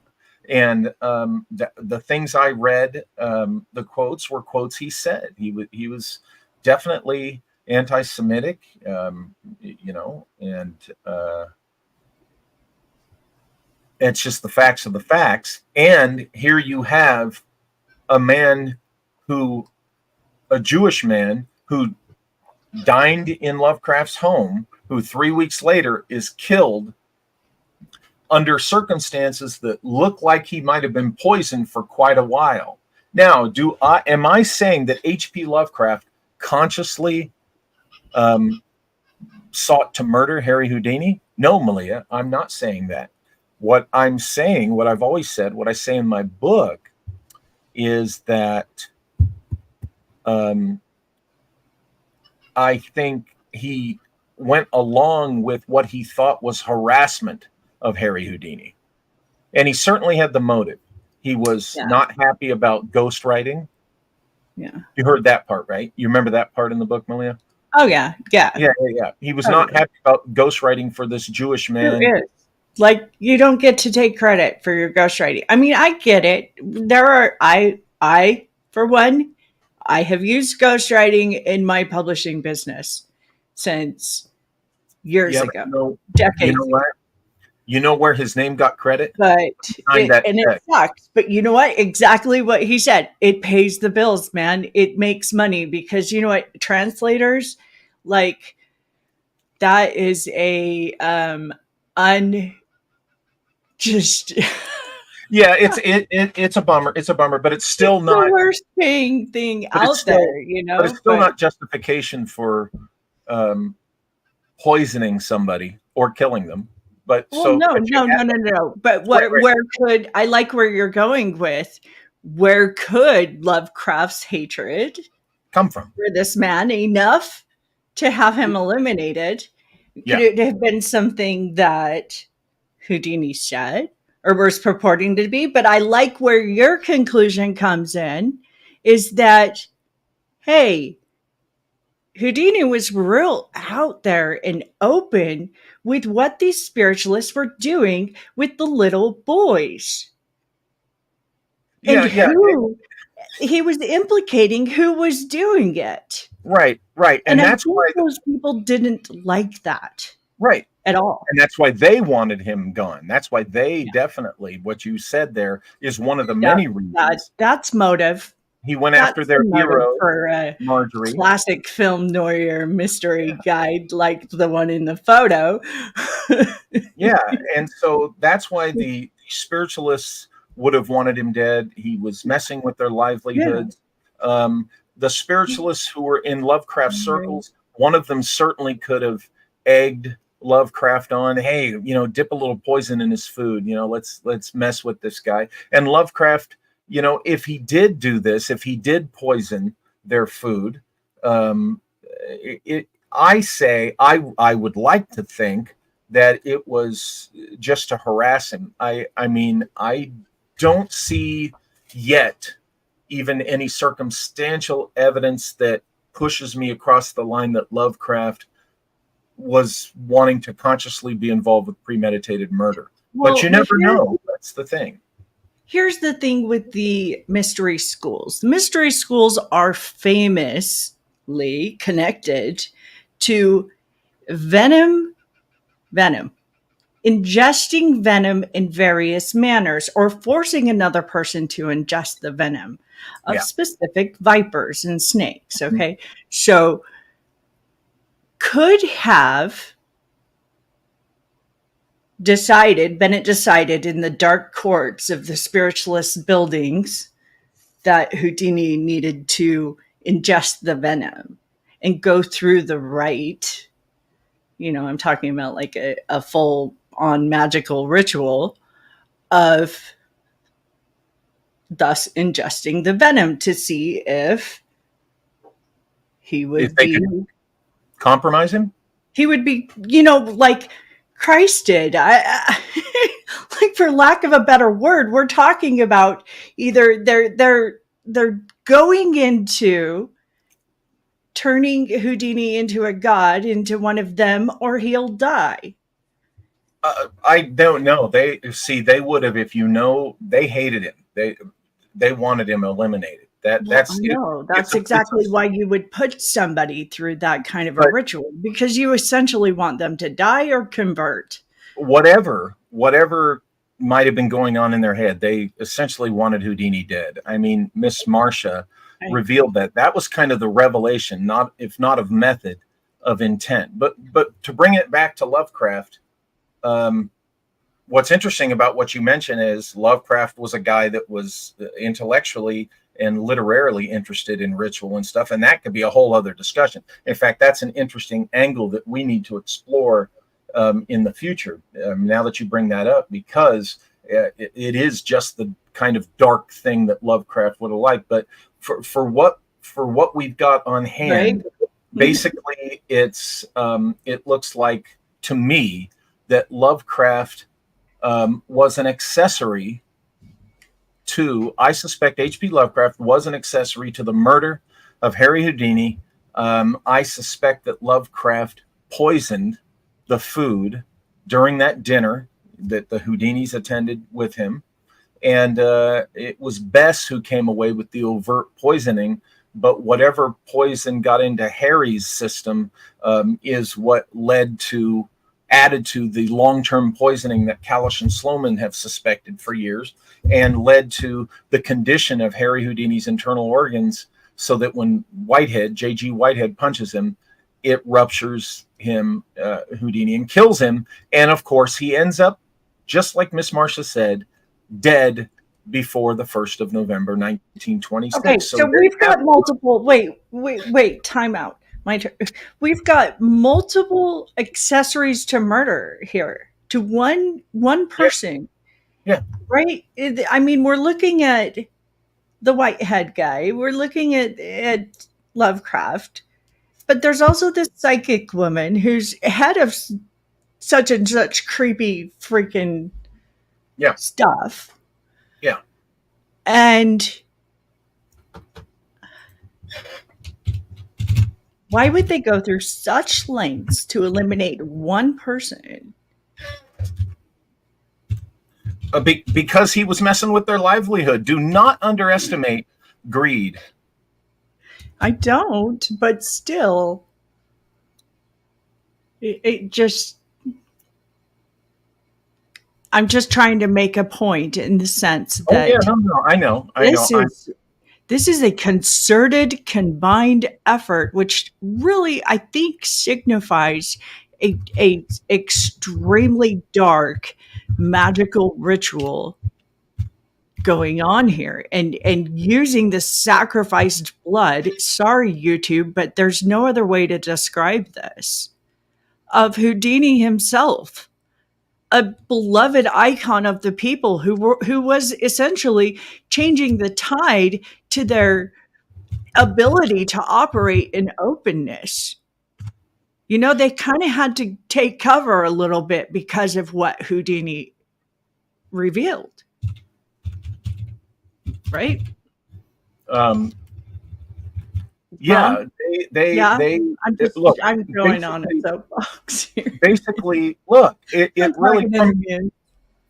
S1: And the things I read, the quotes were quotes he said. He was definitely anti-Semitic, and it's just the facts of the facts. And here you have a Jewish man who dined in Lovecraft's home, who 3 weeks later is killed under circumstances that look like he might have been poisoned for quite a while. Now, am I saying that H.P. Lovecraft consciously sought to murder Harry Houdini? No, Malia, I'm not saying that. What I'm saying, what I've always said, what I say in my book is that I think he went along with what he thought was harassment of Harry Houdini. And he certainly had the motive. He was
S2: Yeah.
S1: not happy about ghostwriting.
S2: Yeah.
S1: You heard that part, right? You remember that part in the book, Malia?
S2: Oh yeah. Yeah.
S1: Yeah. He was not
S2: Totally.
S1: happy about ghostwriting for this Jewish
S2: Who
S1: man.
S2: is? Like, you don't get to take credit for your ghostwriting. I mean, I get it. I for one, I have used ghostwriting in my publishing business since years
S1: Yeah, but
S2: ago,
S1: you know
S2: decades ago.
S1: what? You know where his name got credit?
S2: But
S1: Signed that
S2: it
S1: check.
S2: sucks. But you know what? Exactly what he said. It pays the bills, man. It makes money because you know what? Translators, like, that is a un just
S1: Yeah, it's a bummer. It's a bummer, but it's still
S2: it's the
S1: not.
S2: worst paying thing
S1: But it's
S2: out
S1: still.
S2: there, you
S1: But it's
S2: know.
S1: still
S2: But
S1: not justification for um, poisoning somebody or killing them. But
S2: well,
S1: so,
S2: no,
S1: but you
S2: no,
S1: have
S2: no, no, no. But
S1: right.
S2: where could I like where you're going with? Where could Lovecraft's hatred
S1: Come from?
S2: for this man enough to have him eliminated? Could
S1: Yeah,
S2: it have been something that Houdini said or was purporting to be? But I like where your conclusion comes in is that, hey, Houdini was real out there and open with what these spiritualists were doing with the little boys and
S1: yeah.
S2: who he was implicating who was doing it.
S1: Right,
S2: And
S1: and
S2: I
S1: that's
S2: think
S1: why.
S2: those people didn't like that
S1: Right,
S2: at all.
S1: and that's why they wanted him gone. That's why they
S2: Yeah.
S1: definitely. What you said there is one of the
S2: That,
S1: many reasons
S2: that's motive.
S1: he went after
S2: That's the
S1: their
S2: motive
S1: hero,
S2: for a
S1: Marjorie.
S2: classic film noir mystery guide like the one in the photo.
S1: Yeah, and so that's why the spiritualists would have wanted him dead. He was messing with their
S2: Yeah.
S1: livelihoods. The spiritualists who were in Lovecraft circles, one of them certainly could have egged Lovecraft on. Hey, dip a little poison in his food. Let's mess with this guy. And Lovecraft, if he did do this, if he did poison their food, I would like to think that it was just to harass him. I mean, I don't see yet even any circumstantial evidence that pushes me across the line that Lovecraft was wanting to consciously be involved with premeditated murder. But you never know. That's the thing.
S2: Here's the thing with the mystery schools. The mystery schools are famously connected to venom, ingesting venom in various manners or forcing another person to ingest the venom of specific vipers and snakes. Okay. Mm-hmm. So Bennett decided in the dark courts of the spiritualist buildings that Houdini needed to ingest the venom and go through the rite. I'm talking about like a full on magical ritual of thus ingesting the venom to see if he would be
S1: compromise him.
S2: He would be, like Christ did. Like, for lack of a better word, we're talking about either they're going into turning Houdini into a god, into one of them, or he'll die.
S1: I don't know. They would have, if they hated him. They wanted him eliminated. That's
S2: exactly why you would put somebody through that kind of a ritual, because you essentially want them to die or convert.
S1: Whatever might have been going on in their head, they essentially wanted Houdini dead. I mean, Miss Marcia revealed that was kind of the revelation, if not of method, of intent. But to bring it back to Lovecraft, what's interesting about what you mentioned is Lovecraft was a guy that was intellectually and literarily interested in ritual and stuff. And that could be a whole other discussion. In fact, that's an interesting angle that we need to explore in the future. Now that you bring that up, because it is just the kind of dark thing that Lovecraft would have liked. But for what we've got on hand, right? Basically, it's it looks like to me that Lovecraft was an accessory to, I suspect H.P. Lovecraft was an accessory to the murder of Harry Houdini. I suspect that Lovecraft poisoned the food during that dinner that the Houdinis attended with him. And it was Bess who came away with the overt poisoning, but whatever poison got into Harry's system is what added to the long-term poisoning that Kalish and Sloman have suspected for years, and led to the condition of Harry Houdini's internal organs, so that when Whitehead, J.G. Whitehead, punches him, it ruptures him, Houdini, and kills him. And of course, he ends up, just like Miss Marcia said, dead before the 1st of November, 1926.
S2: Okay, so we've got multiple. Wait, time out. My turn. We've got multiple accessories to murder here, to one person.
S1: Yeah.
S2: Right? I mean, we're looking at the Whitehead guy. We're looking at Lovecraft. But there's also this psychic woman who's head of such and such creepy freaking stuff.
S1: Yeah.
S2: And why would they go through such lengths to eliminate one person?
S1: Because he was messing with their livelihood. Do not underestimate greed.
S2: I don't, but still, it just, I'm just trying to make a point in the sense that this is a concerted, combined effort, which really, I think, signifies a extremely dark, magical ritual going on here, and using the sacrificed blood. Sorry, YouTube, but there's no other way to describe this, of Houdini himself, a beloved icon of the people who was essentially changing the tide to their ability to operate in openness. You know, they kind of had to take cover a little bit because of what Houdini revealed. Right?
S1: Yeah,
S2: I'm going on a soapbox here.
S1: Basically, look, it really,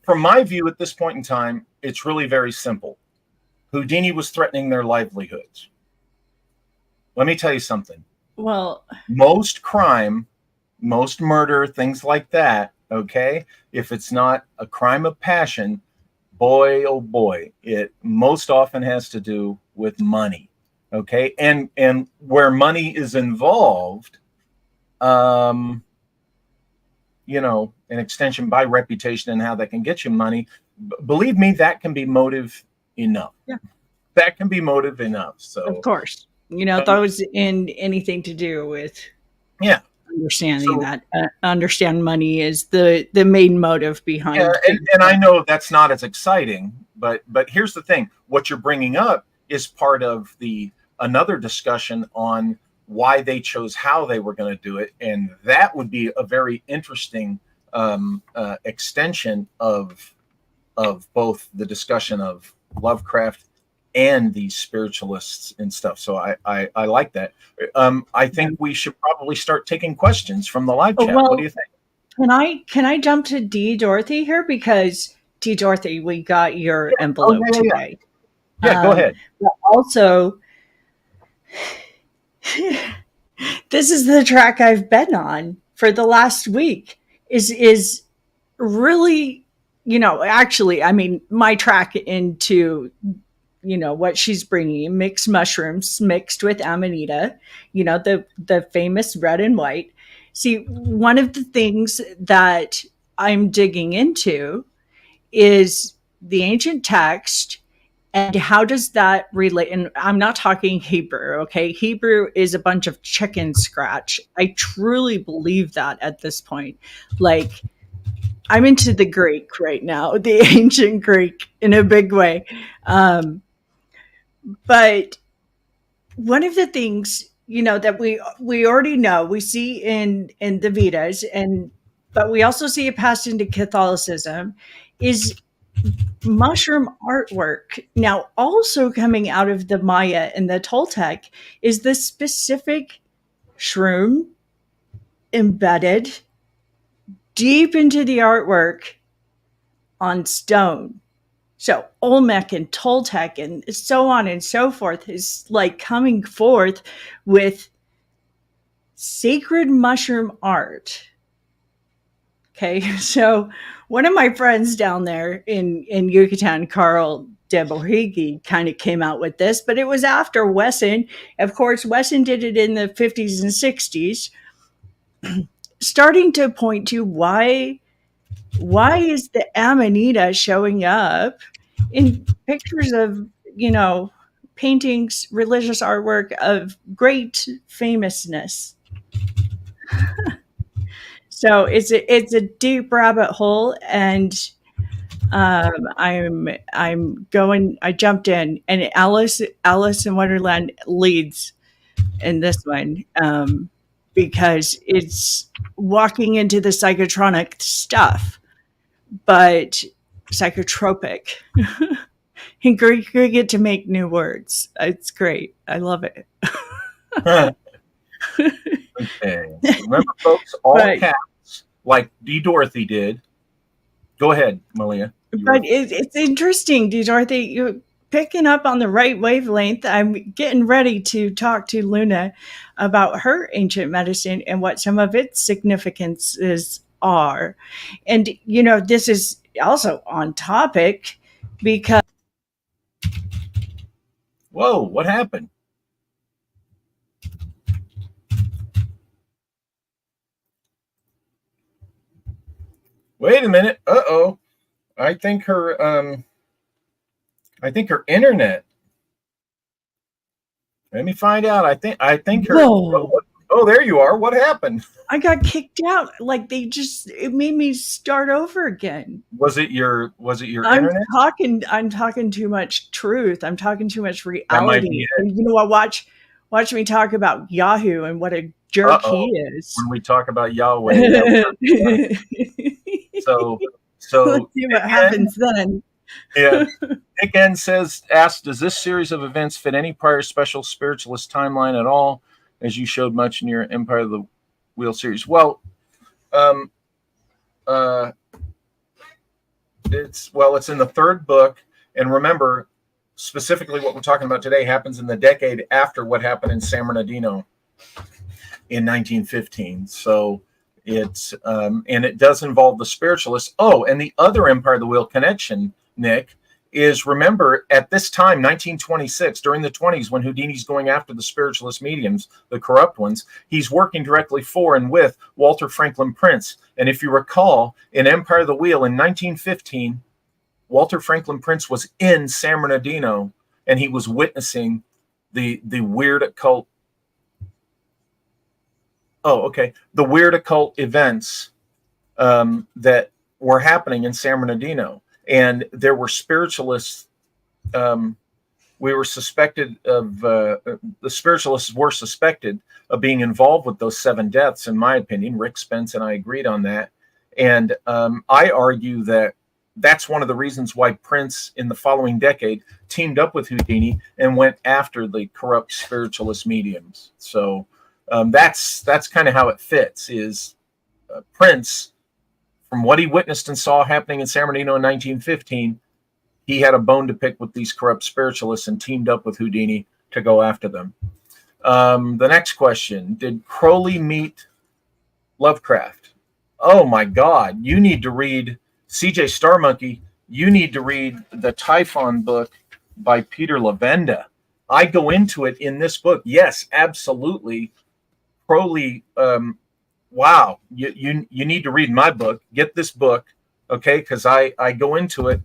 S1: from my view at this point in time, it's really very simple. Houdini was threatening their livelihoods. Let me tell you something.
S2: Well,
S1: most crime, most murder, things like that, okay, if it's not a crime of passion, boy, oh boy, it most often has to do with money. Okay. And where money is involved, an extension by reputation and how that can get you money, believe me, that can be motive enough.
S2: Yeah.
S1: That can be motive enough. So
S2: of course, those in anything to do with understanding that understand money is the main motive behind.
S1: Yeah, and I know that's not as exciting, but here's the thing: what you're bringing up is part of another discussion on why they chose how they were going to do it, and that would be a very interesting extension of both the discussion of Lovecraft and these spiritualists and stuff. So I like that. I think we should probably start taking questions from the live chat. What do you think?
S2: Can I jump to D. Dorothy here? Because D. Dorothy, we got your envelope today.
S1: Yeah, go ahead.
S2: But also, this is the track I've been on for the last week. Is really, actually, I mean, my track into what she's bringing, mixed mushrooms mixed with amanita, the famous red and white. See, one of the things that I'm digging into is the ancient text And how does that relate? And I'm not talking Hebrew, okay? Hebrew is a bunch of chicken scratch. I truly believe that at this point. Like, I'm into the Greek right now, the ancient Greek in a big way. But one of the things, that we already know, we see in the Vedas, and but we also see it passed into Catholicism, is mushroom artwork. Now, also coming out of the Maya and the Toltec is the specific shroom embedded deep into the artwork on stone. So Olmec and Toltec and so on and so forth is like coming forth with sacred mushroom art. Okay, so one of my friends down there in Yucatan, Carl de Borrigi, kind of came out with this, but it was after Wesson. Of course, Wesson did it in the 50s and 60s, starting to point to why is the Amanita showing up in pictures of, paintings, religious artwork of great famousness. So it's a deep rabbit hole, and I jumped in, and Alice in Wonderland leads in this one, because it's walking into the psychotronic stuff, but psychotropic. And Greek get to make new words. It's great. I love it.
S1: Okay. Remember, folks, all caps, like D. Dorothy did. Go ahead, Malia.
S2: But it's interesting, D. Dorothy. You're picking up on the right wavelength. I'm getting ready to talk to Luna about her ancient medicine and what some of its significances are. And, this is also on topic because.
S1: Whoa, what happened? Wait a minute. Uh-oh. I think her internet. Let me find out. I think her. Oh, there you are. What happened?
S2: I got kicked out. Like it made me start over again.
S1: Was it your internet?
S2: I'm talking too much truth. I'm talking too much reality. And you know what? Watch me talk about Yahoo and what a jerk he is.
S1: When we talk about Yahweh. So
S2: let's see what happens then.
S1: Yeah. Nick N asks, does this series of events fit any prior special spiritualist timeline at all, as you showed much in your Empire of the Wheel series? Well, it's in the third book, and remember, specifically what we're talking about today happens in the decade after what happened in San Bernardino in 1915. So it's and it does involve the spiritualists. Oh, and the other Empire of the Wheel connection, Nick, is, remember, at this time, 1926, during the 20s, when Houdini's going after the spiritualist mediums, the corrupt ones, he's working directly for and with Walter Franklin Prince. And if you recall, in Empire of the Wheel in 1915, Walter Franklin Prince was in San Bernardino, and he was witnessing the weird occult. Oh, okay. The weird occult events that were happening in San Bernardino. And there were spiritualists. We were suspected of, the spiritualists were suspected of being involved with those 7 deaths, in my opinion. Rick Spence and I agreed on that. And I argue that that's one of the reasons why Prince, in the following decade, teamed up with Houdini and went after the corrupt spiritualist mediums. So that's kind of how it fits, is Prince, from what he witnessed and saw happening in San Bernardino in 1915, he had a bone to pick with these corrupt spiritualists and teamed up with Houdini to go after them. The next question, did Crowley meet Lovecraft? Oh my God, you need to read CJ Starmonkey. You need to read the Typhon book by Peter Lavenda. I go into it in this book. Yes, absolutely. Crowley, wow, you need to read my book. Get this book, okay? Because I go into it.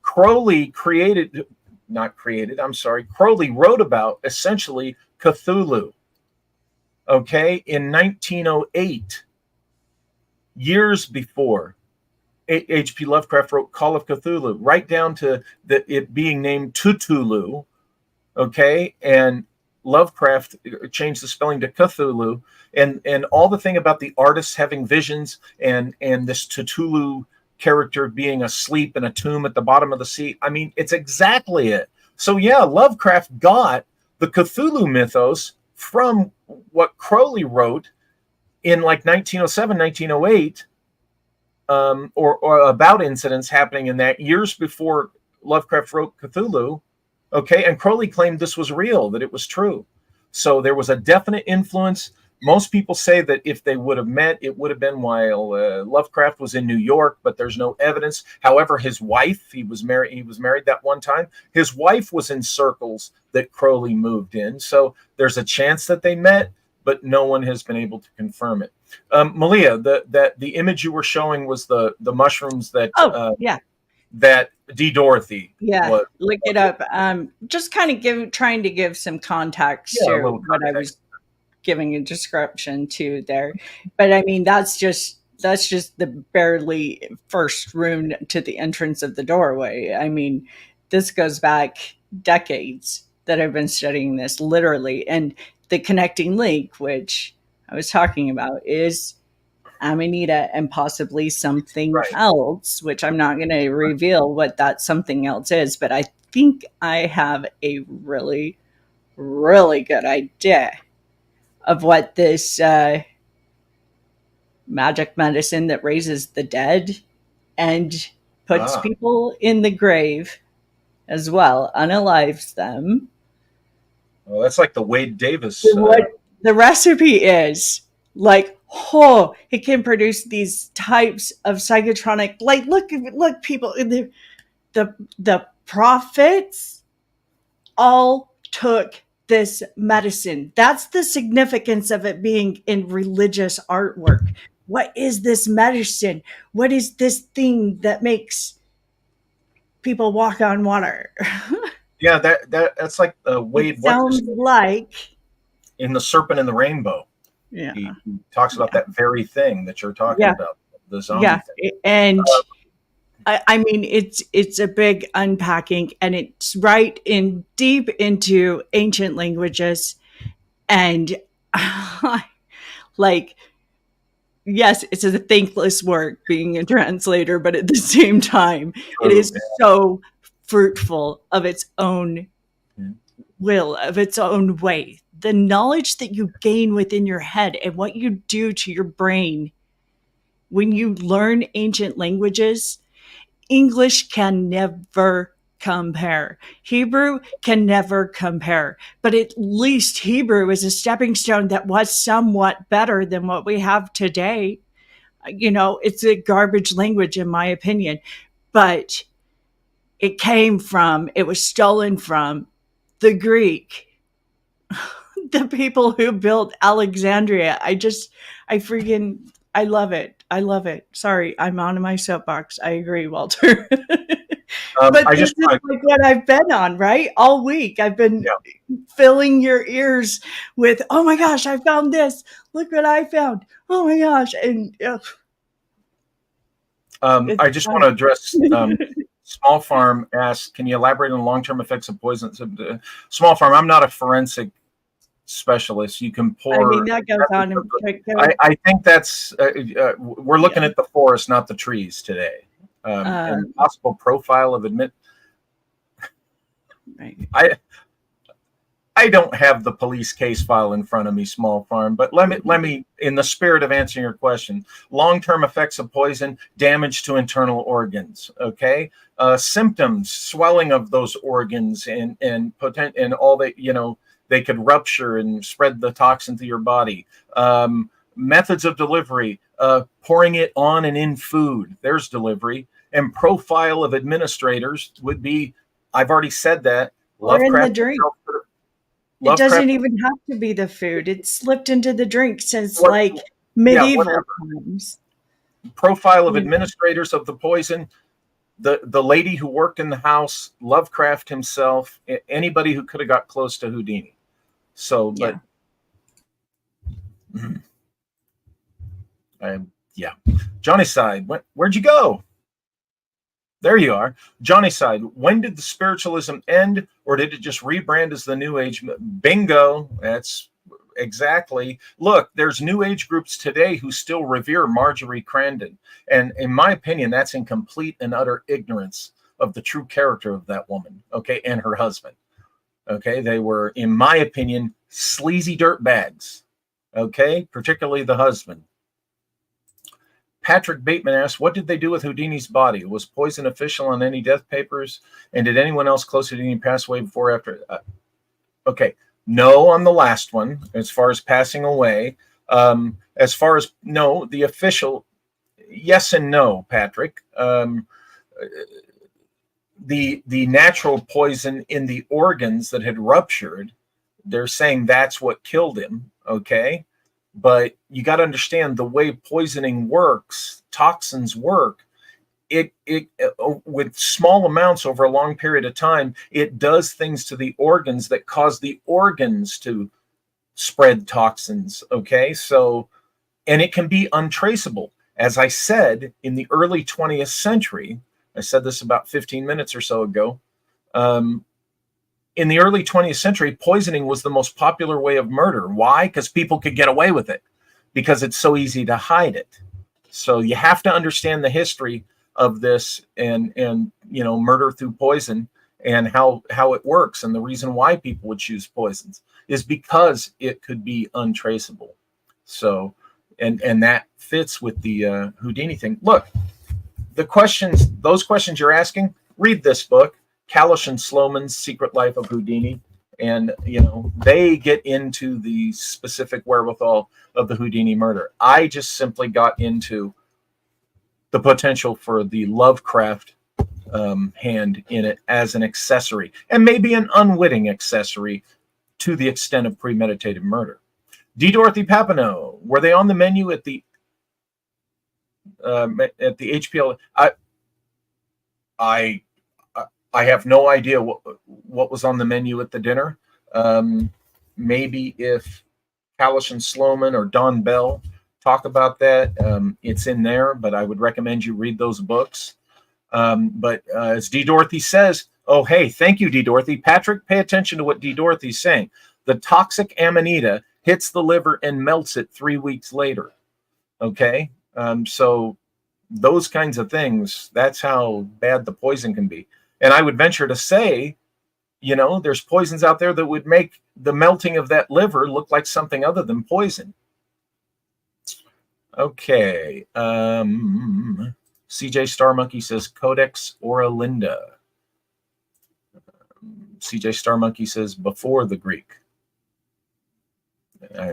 S1: Crowley created, not created, I'm sorry, Crowley wrote about essentially Cthulhu. Okay, in 1908, years before H.P. Lovecraft wrote Call of Cthulhu, right down to it being named Tutulu. Okay, and Lovecraft changed the spelling to Cthulhu, and all the thing about the artists having visions and this Tutulu character being asleep in a tomb at the bottom of the sea. I mean, it's exactly it. So yeah, Lovecraft got the Cthulhu mythos from what Crowley wrote in like 1907, 1908, or about incidents happening in that years before Lovecraft wrote Cthulhu. Okay, and Crowley claimed this was real, that it was true. So there was a definite influence. Most people say that if they would have met, it would have been while Lovecraft was in New York, but there's no evidence. However, his wife, he was married that one time. His wife was in circles that Crowley moved in. So there's a chance that they met, but no one has been able to confirm it. Malia, the image you were showing was the mushrooms that
S2: yeah.
S1: that D. Dorothy.
S2: Yeah, look it up. Just kind of trying to give some context
S1: Yeah, a
S2: to
S1: little
S2: what I was giving a description to there. But I mean, that's just the barely first room to the entrance of the doorway. I mean, this goes back decades that I've been studying this, literally. And the connecting link, which I was talking about, is Amanita and possibly something
S1: Right.
S2: else, which I'm not going to reveal what that something else is, but I think I have a really, really good idea of what this magic medicine that raises the dead and puts people in the grave as well, unalives them.
S1: Well, that's like the Wade Davis.
S2: What the recipe is. Like, oh, it can produce these types of psychotronic. Like, look, people, the prophets all took this medicine. That's the significance of it being in religious artwork. What is this medicine? What is this thing that makes people walk on water?
S1: Yeah, that's like Wade.
S2: It sounds like
S1: in The Serpent and the Rainbow.
S2: Yeah,
S1: he talks about that very thing that you're talking about, the zombie thing.
S2: And I mean, it's a big unpacking, and it's right in deep into ancient languages, and like, yes, it's a thankless work being a translator, but at the same time, it is so fruitful of its own will, of its own way. The knowledge that you gain within your head and what you do to your brain when you learn ancient languages, English can never compare. Hebrew can never compare. But at least Hebrew is a stepping stone that was somewhat better than what we have today. You know, it's a garbage language in my opinion, but it was stolen from the Greek. The people who built Alexandria. I love it. I love it. Sorry, I'm on my soapbox. I agree, Walter. But this is like what I've been on, right? All week. I've been filling your ears with, oh my gosh, I found this. Look what I found. Oh my gosh. And
S1: I just want to address Small Farm asks, can you elaborate on the long-term effects of poisons? Small Farm, I'm not a forensic specialist. You can pour.
S2: I mean, that goes on.
S1: I think that's we're looking at the forest, not the trees today. And possible profile of Right. I don't have the police case file in front of me, Small Farm, but let me, in the spirit of answering your question, long-term effects of poison, damage to internal organs. Okay, symptoms, swelling of those organs, and all that, you know. They could rupture and spread the toxin to your body. Methods of delivery, pouring it on and in food. There's delivery. And profile of administrators would be, I've already said that.
S2: Or in the drink. It doesn't even have to be the food. It's slipped into the drink since medieval times.
S1: Profile of administrators of the poison. the lady who worked in the house, Lovecraft himself, anybody who could have got close to Houdini. So, but yeah, Johnny Side, where'd you go? There you are. Johnny Side, when did the spiritualism end, or did it just rebrand as the New Age? Bingo. That's exactly. Look, there's New Age groups today who still revere Marjorie Crandon. And in my opinion, that's in complete and utter ignorance of the true character of that woman, okay, and her husband. Okay, they were, in my opinion, sleazy dirtbags, okay, particularly the husband. Patrick Bateman asks, what did they do with Houdini's body? Was poison official on any death papers? And did anyone else close to Houdini pass away before or after? Okay, no on the last one, as far as passing away. As far as, no, the official, yes and no, Patrick. The natural poison in the organs that had ruptured, they're saying that's what killed him, okay? But you got to understand the way poisoning works, toxins work. It with small amounts over a long period of time, it does things to the organs that cause the organs to spread toxins. Okay, so, and it can be untraceable. As I said, in the early 20th century, I said this about 15 minutes or so ago. In the early 20th century, poisoning was the most popular way of murder. Why? Because people could get away with it, because it's so easy to hide it. So you have to understand the history of this and murder through poison and how it works. And the reason why people would choose poisons is because it could be untraceable. So, and that fits with the Houdini thing. Look, those questions you're asking, read this book, Kalish and Sloman's Secret Life of Houdini, and they get into the specific wherewithal of the Houdini murder. I just simply got into the potential for the Lovecraft hand in it as an accessory, and maybe an unwitting accessory to the extent of premeditated murder. D. Dorothy Papineau, were they on the menu at the HPL? I have no idea what was on the menu at the dinner. Maybe if Kalish and Sloman or Don Bell talk about that, it's in there, but I would recommend you read those books. But as D. Dorothy says, oh, hey, thank you, D. Dorothy. Patrick, pay attention to what D. Dorothy's saying. The toxic amanita hits the liver and melts it 3 weeks later. Okay? So those kinds of things, that's how bad the poison can be. And I would venture to say, there's poisons out there that would make the melting of that liver look like something other than poison. Okay. CJ Star Monkey says Codex Oralinda. CJ Star Monkey says before the Greek.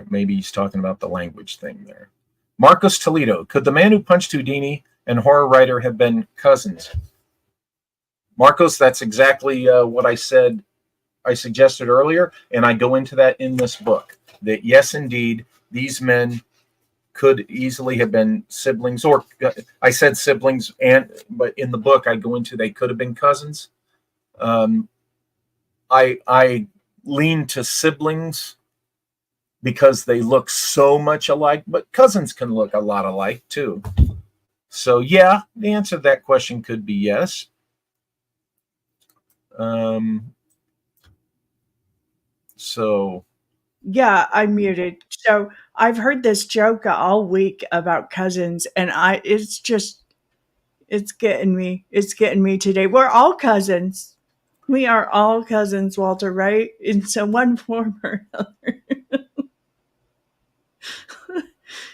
S1: Maybe he's talking about the language thing there. Marcos Toledo, could the man who punched Houdini and horror writer have been cousins? Marcos, that's exactly what I suggested earlier, and I go into that in this book, that yes, indeed, these men could easily have been siblings, or I said siblings, but in the book I go into they could have been cousins. I lean to siblings because they look so much alike, but cousins can look a lot alike too. So yeah, the answer to that question could be yes. So
S2: yeah, I'm muted. So I've heard this joke all week about cousins, and it's getting me. It's getting me today. We're all cousins. We are all cousins, Walter, right? In some one form or another.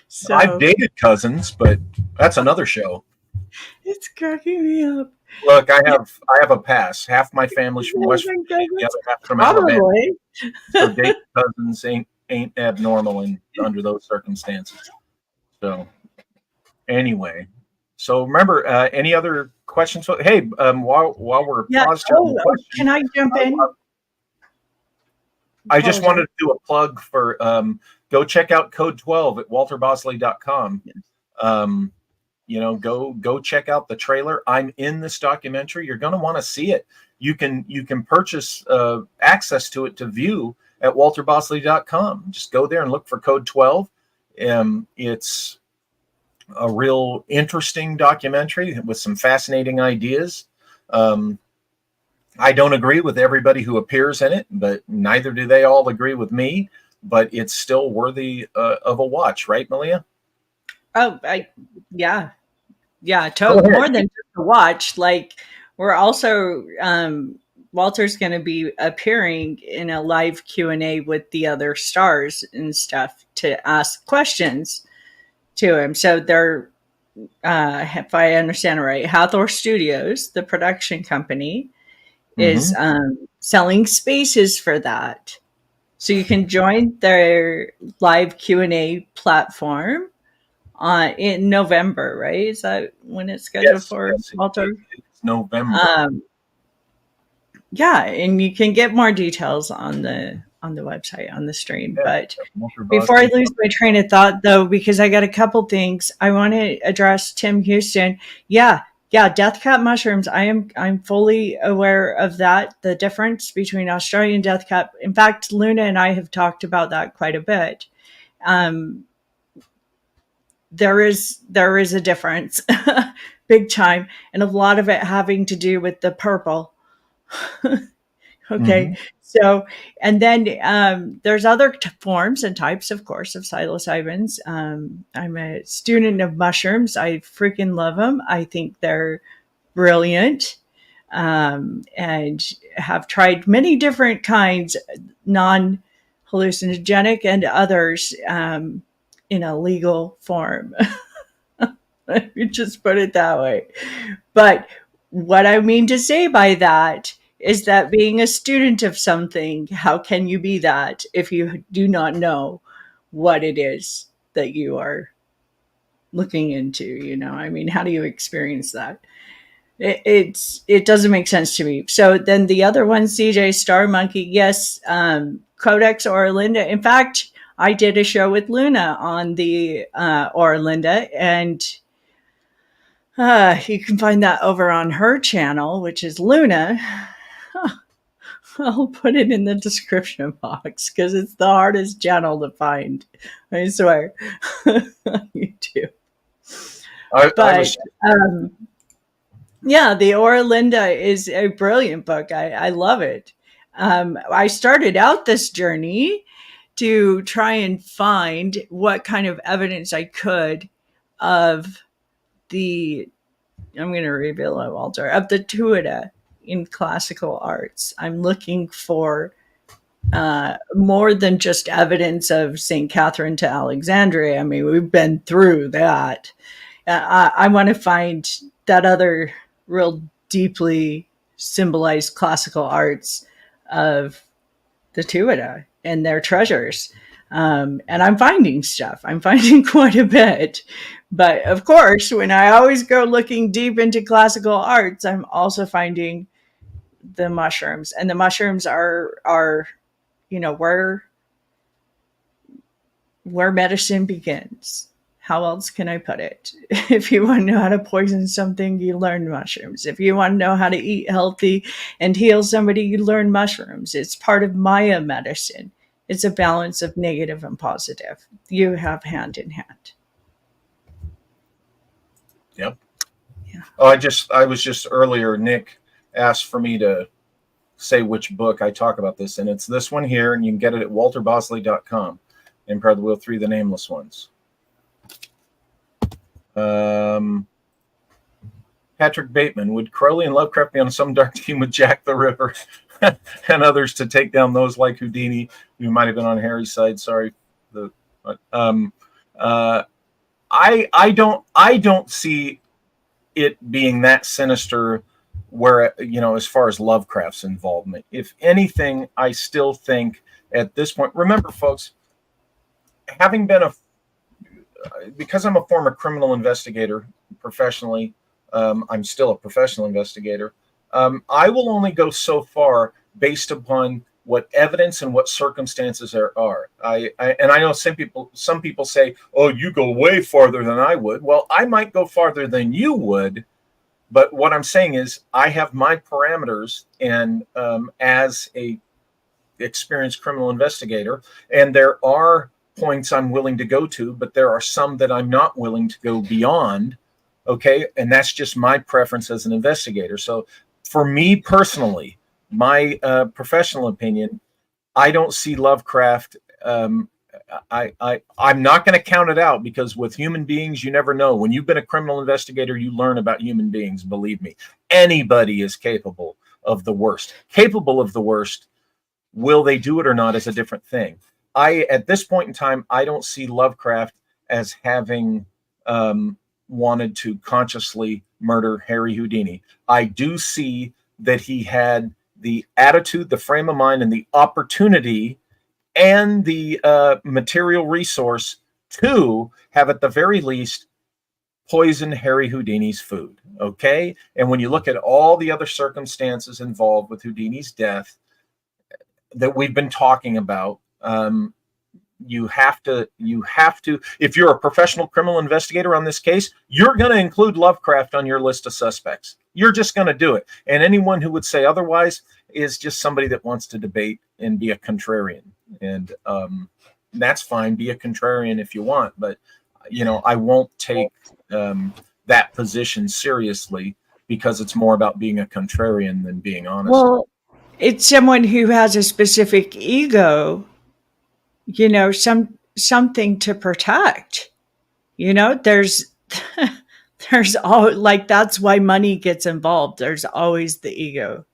S2: So
S1: I've dated cousins, but that's another show.
S2: It's cracking me up.
S1: Look, I have a pass. Half my family's from West Virginia, the other half from Alabama. So dating cousins ain't abnormal under those circumstances. So anyway, so remember, any other questions? Hey, while we're paused here,
S2: can I jump in?
S1: I just wanted to do a plug for go check out Code 12 at walterbosley.com. go check out the trailer. I'm in this documentary. You're going to want to see it. You can purchase access to it to view at walterbosley.com. Just go there and look for code 12. It's a real interesting documentary with some fascinating ideas. I don't agree with everybody who appears in it, but neither do they all agree with me. But it's still worthy of a watch, right, Malia?
S2: Oh, yeah, totally. More than just a watch. Like, we're also Walter's going to be appearing in a live Q&A with the other stars and stuff to ask questions to him. So they're, if I understand right, Hathor Studios, the production company, is selling spaces for that. So you can join their live Q&A platform in November, right? Is that when it's scheduled for, Walter?
S1: It's November.
S2: Yeah, and you can get more details on the website, on the stream. But before I lose my train of thought, though, because I got a couple things, I want to address Tim Houston. Yeah, death cap mushrooms. I'm fully aware of that. The difference between Australian death cap. In fact, Luna and I have talked about that quite a bit. There is a difference, big time, and a lot of it having to do with the purple. Okay. So, and then there's other forms and types, of course, of psilocybins. I'm a student of mushrooms. I freaking love them. I think they're brilliant, and have tried many different kinds, non-hallucinogenic and others, in a legal form. Let me just put it that way. But what I mean to say by that is that being a student of something, how can you be that if you do not know what it is that you are looking into? I mean, how do you experience that? It doesn't make sense to me. So then the other one, CJ Star Monkey, yes, Codex Oralinda. In fact, I did a show with Luna on the Oralinda, and you can find that over on her channel, which is Luna. I'll put it in the description box because it's the hardest channel to find. I swear. On YouTube. Yeah, the Oralinda is a brilliant book. I love it. I started out this journey to try and find what kind of evidence I could of the, I'm going to reveal it, Walter, of the tuida in classical arts. I'm looking for more than just evidence of St. Catherine to Alexandria. I mean, we've been through that. I want to find that other real deeply symbolized classical arts of the tuida and their treasures. And I'm finding stuff. I'm finding quite a bit. But of course, when I always go looking deep into classical arts, I'm also finding the mushrooms. And the mushrooms are where medicine begins. How else can I put it? If you want to know how to poison something, you learn mushrooms. If you want to know how to eat healthy and heal somebody, you learn mushrooms. It's part of Maya medicine. It's a balance of negative and positive. You have hand in hand.
S1: Yep. Yeah. I was just earlier, Nick asked for me to say which book I talk about this, and it's this one here, and you can get it at walterbosley.com. Empire of the Wheel 3, The Nameless Ones. Patrick Bateman, would Crowley and Lovecraft be on some dark team with Jack the Ripper and others to take down those like Houdini who might have been on Harry's side? Sorry. I don't see it being that sinister where, as far as Lovecraft's involvement. If anything, I still think at this point, remember folks, having been because I'm a former criminal investigator professionally, I'm still a professional investigator. I will only go so far based upon what evidence and what circumstances there are. And I know some people say, "Oh, you go way farther than I would." Well, I might go farther than you would, but what I'm saying is I have my parameters, and as a experienced criminal investigator, and there are points I'm willing to go to, but there are some that I'm not willing to go beyond. Okay, and that's just my preference as an investigator. So, for me personally, my professional opinion, I don't see Lovecraft. I'm not going to count it out, because with human beings, you never know. When you've been a criminal investigator, you learn about human beings. Believe me, anybody is capable of the worst. Capable of the worst. Will they do it or not is a different thing. At this point in time, I don't see Lovecraft as having wanted to consciously murder Harry Houdini. I do see that he had the attitude, the frame of mind, and the opportunity and the material resource to have, at the very least, poison Harry Houdini's food. Okay? And when you look at all the other circumstances involved with Houdini's death that we've been talking about, you have to, if you're a professional criminal investigator on this case, you're going to include Lovecraft on your list of suspects. You're just going to do it. And anyone who would say otherwise is just somebody that wants to debate and be a contrarian. And that's fine. Be a contrarian if you want, but I won't take that position seriously, because it's more about being a contrarian than being honest.
S2: Well, it's someone who has a specific ego, something to protect. There's there's all, like, that's why money gets involved. There's always the ego.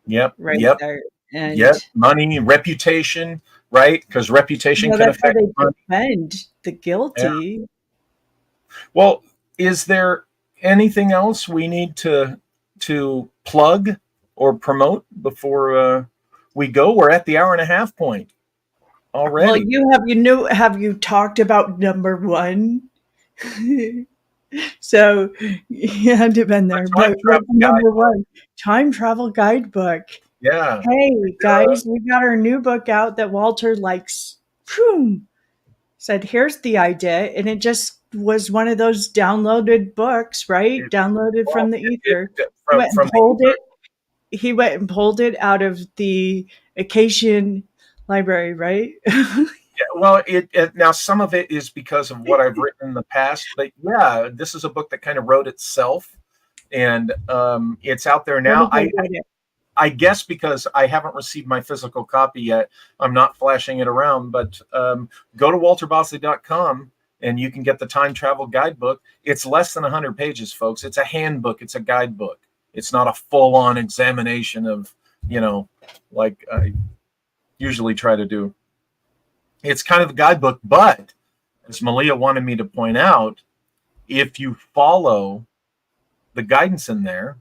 S1: Yep.
S2: Right
S1: Yep.
S2: there. And
S1: yep. Money, reputation, right? Because reputation can
S2: that's how
S1: affect
S2: they
S1: money.
S2: defend the guilty.
S1: Yeah. Well, is there anything else we need to plug or promote before we go? We're at the hour and a half point already.
S2: Well, have you talked about number one? So you had to have been there. But number one, time travel guidebook.
S1: Yeah.
S2: Hey guys, we got our new book out that Walter likes. Said, here's the idea, and it just was one of those downloaded books, right? Downloaded from the ether. He went and pulled it out of the Acacian library, right?
S1: Yeah, well, now some of it is because of what I've written in the past, but yeah, this is a book that kind of wrote itself, and it's out there now. I guess because I haven't received my physical copy yet, I'm not flashing it around, but go to walterbosley.com and you can get the time travel guidebook. It's less than 100 pages, folks. It's a handbook. It's a guidebook. It's not a full-on examination of, like I usually try to do. It's kind of a guidebook, but as Malia wanted me to point out, if you follow the guidance in there,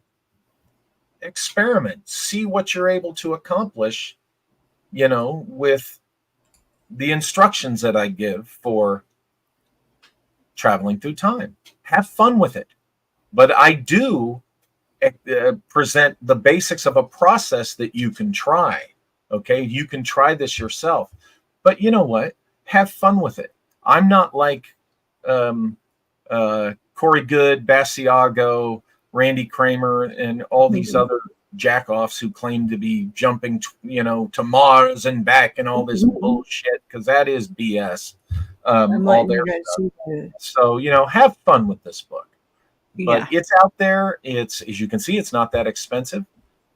S1: experiment, see what you're able to accomplish, with the instructions that I give for traveling through time. Have fun with it. But I do present the basics of a process that you can try. Okay, you can try this yourself. But you know what? Have fun with it. I'm not like Corey Good, Basiago, Randy Kramer, and all these other jackoffs who claim to be jumping, to Mars and back and all this bullshit, because that is BS. All their stuff. So, have fun with this book. But it's out there. It's, as you can see, it's not that expensive.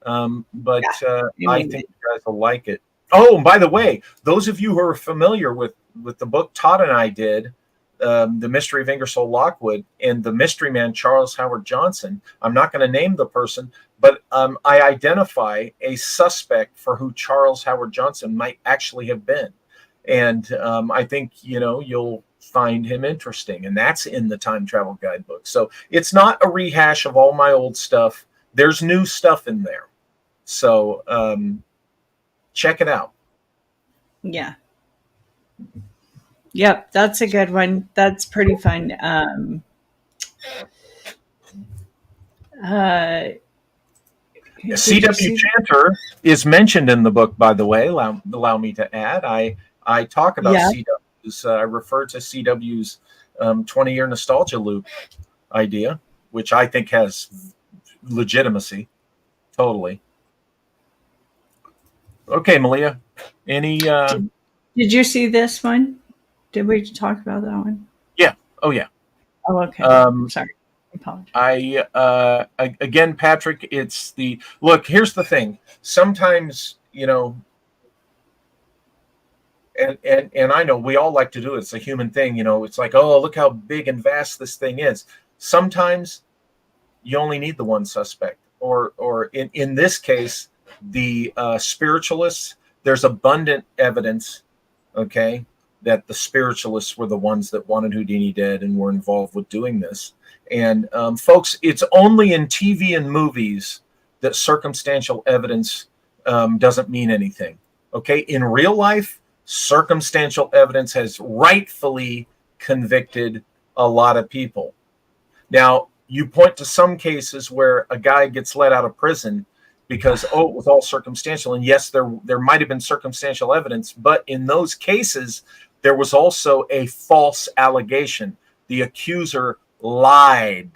S1: But I think you guys will like it. Oh, and by the way, those of you who are familiar with the book Todd and I did, The Mystery of Ingersoll Lockwood, and the mystery man Charles Howard Johnson, I'm not going to name the person, but I identify a suspect for who Charles Howard Johnson might actually have been. And I think, you'll find him interesting. And that's in the time travel guidebook. So it's not a rehash of all my old stuff. There's new stuff in there. So check it out.
S2: Yeah. Yep, that's a good one. That's pretty fun. Did you
S1: C.W.
S2: see?
S1: Chanter is mentioned in the book, by the way. Allow me to add. I talk about
S2: Yeah.
S1: C.W.'s. I refer to C.W.'s 20-year nostalgia loop idea, which I think has legitimacy. Totally. Okay, Malia. Any?
S2: Did you see this one? Did we talk about that one?
S1: Yeah. Oh, yeah.
S2: Oh, okay.
S1: Um,
S2: Sorry. I apologize.
S1: Again, Patrick. It's the look. Here's the thing. Sometimes, and I know we all like to do it. It's a human thing. It's like, oh, look how big and vast this thing is. Sometimes you only need the one suspect, or in this case, the spiritualists. There's abundant evidence, okay, that the spiritualists were the ones that wanted Houdini dead and were involved with doing this. And folks, it's only in TV and movies that circumstantial evidence doesn't mean anything. Okay, in real life, circumstantial evidence has rightfully convicted a lot of people. Now, you point to some cases where a guy gets let out of prison because, it was all circumstantial. And yes, there might have been circumstantial evidence, but in those cases, there was also a false allegation. The accuser lied,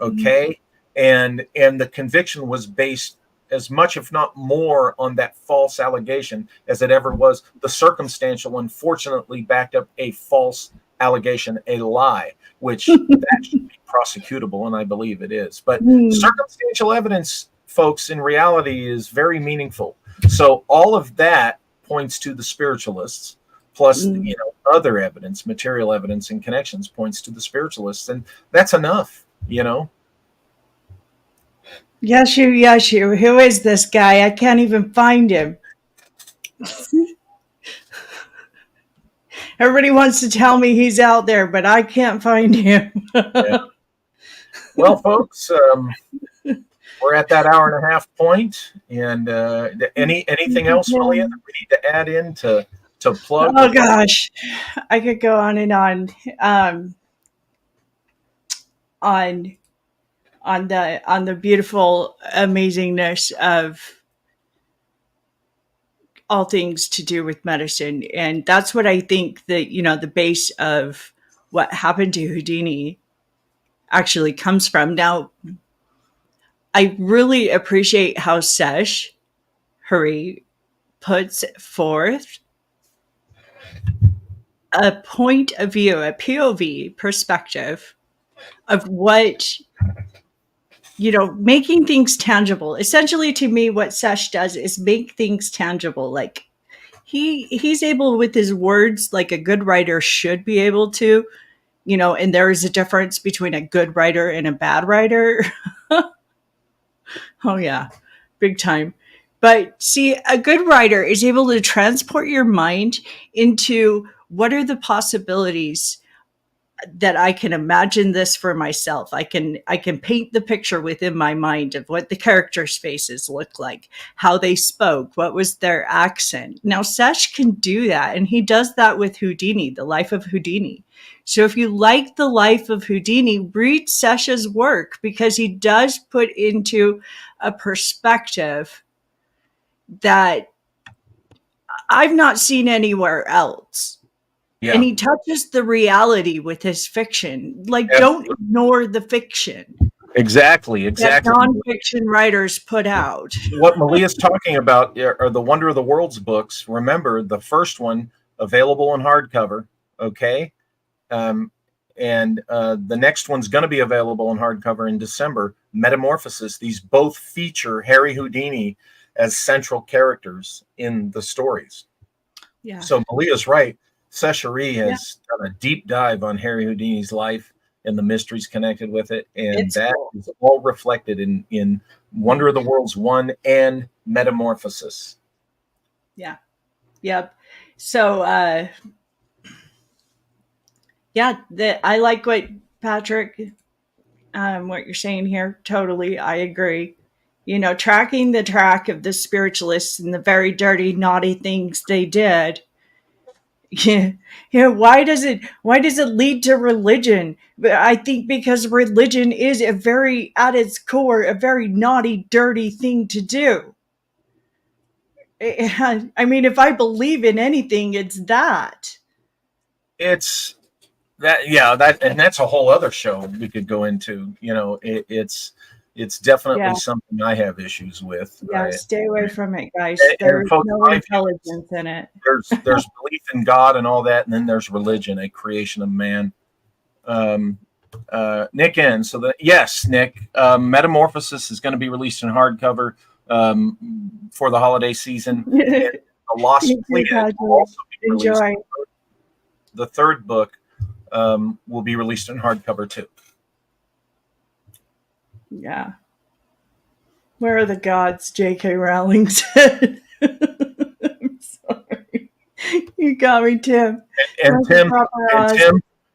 S1: okay? And the conviction was based as much, if not more, on that false allegation as it ever was. The circumstantial, unfortunately, backed up a false allegation, a lie, which that should be prosecutable, and I believe it is. But circumstantial evidence, folks, in reality is very meaningful. So all of that points to the spiritualists, plus other evidence, material evidence and connections points to the spiritualists, and that's enough.
S2: Yashu, who is this guy? I can't even find him. Everybody wants to tell me he's out there, but I can't find him.
S1: Yeah. Well, folks, we're at that hour and a half point, and anything else, Malia, that we need to add in to plug?
S2: Oh gosh, I could go on and on. On the beautiful amazingness of all things to do with medicine, and that's what I think that the base of what happened to Houdini actually comes from. Now, I really appreciate how Sesh Hari puts forth a point of view, a POV perspective of what making things tangible. Essentially, to me, what Sesh does is make things tangible. Like he's able with his words, like a good writer should be able to, and there is a difference between a good writer and a bad writer. Oh yeah, big time. But see, a good writer is able to transport your mind into what are the possibilities that I can imagine this for myself. I can paint the picture within my mind of what the characters' faces look like, how they spoke, what was their accent. Now, Sesh can do that, and he does that with Houdini, the life of Houdini. So if you like the life of Houdini, read Sesh's work, because he does put into a perspective that I've not seen anywhere else.
S1: Yeah.
S2: And he touches the reality with his fiction. Like,
S1: Absolutely.
S2: Don't ignore the fiction
S1: Exactly.
S2: that nonfiction writers put out.
S1: What Malia's talking about are the Wonder of the Worlds books. Remember, the first one available in hardcover, okay? And the next one's going to be available in hardcover in December, Metamorphosis. These both feature Harry Houdini as central characters in the stories.
S2: Yeah.
S1: So Malia's right. Seshari has done a deep dive on Harry Houdini's life and the mysteries connected with it, and it's cool. Is all reflected in Wonder of the Worlds 1 and Metamorphosis.
S2: Yeah. Yep. So I like what Patrick what you're saying here. Totally, I agree. Tracking the track of the spiritualists and the very dirty, naughty things they did Yeah, yeah. Why does it lead to religion? But I think because religion is a very, at its core, a very naughty, dirty thing to do. I mean, if I believe in anything, it's that.
S1: It's that, yeah, that, and that's a whole other show we could go into. It's definitely
S2: Yeah,
S1: something I have issues with.
S2: yeah. Stay away from it, guys. There
S1: And
S2: is
S1: folks,
S2: no
S1: my view is
S2: intelligence in it.
S1: there's belief in God and all that, and then there's religion, a creation of man. Um, Nick N. So that, yes, Nick, Metamorphosis is going to be released in hardcover for the holiday season. And the Lost
S2: Thank you,
S1: Pleiad will
S2: Patrick.
S1: also be released.
S2: Enjoy.
S1: The third book will be released in hardcover too.
S2: Yeah. Where are the gods? J.K. Rowling said. I'm sorry. You got me, Tim.
S1: And Tim,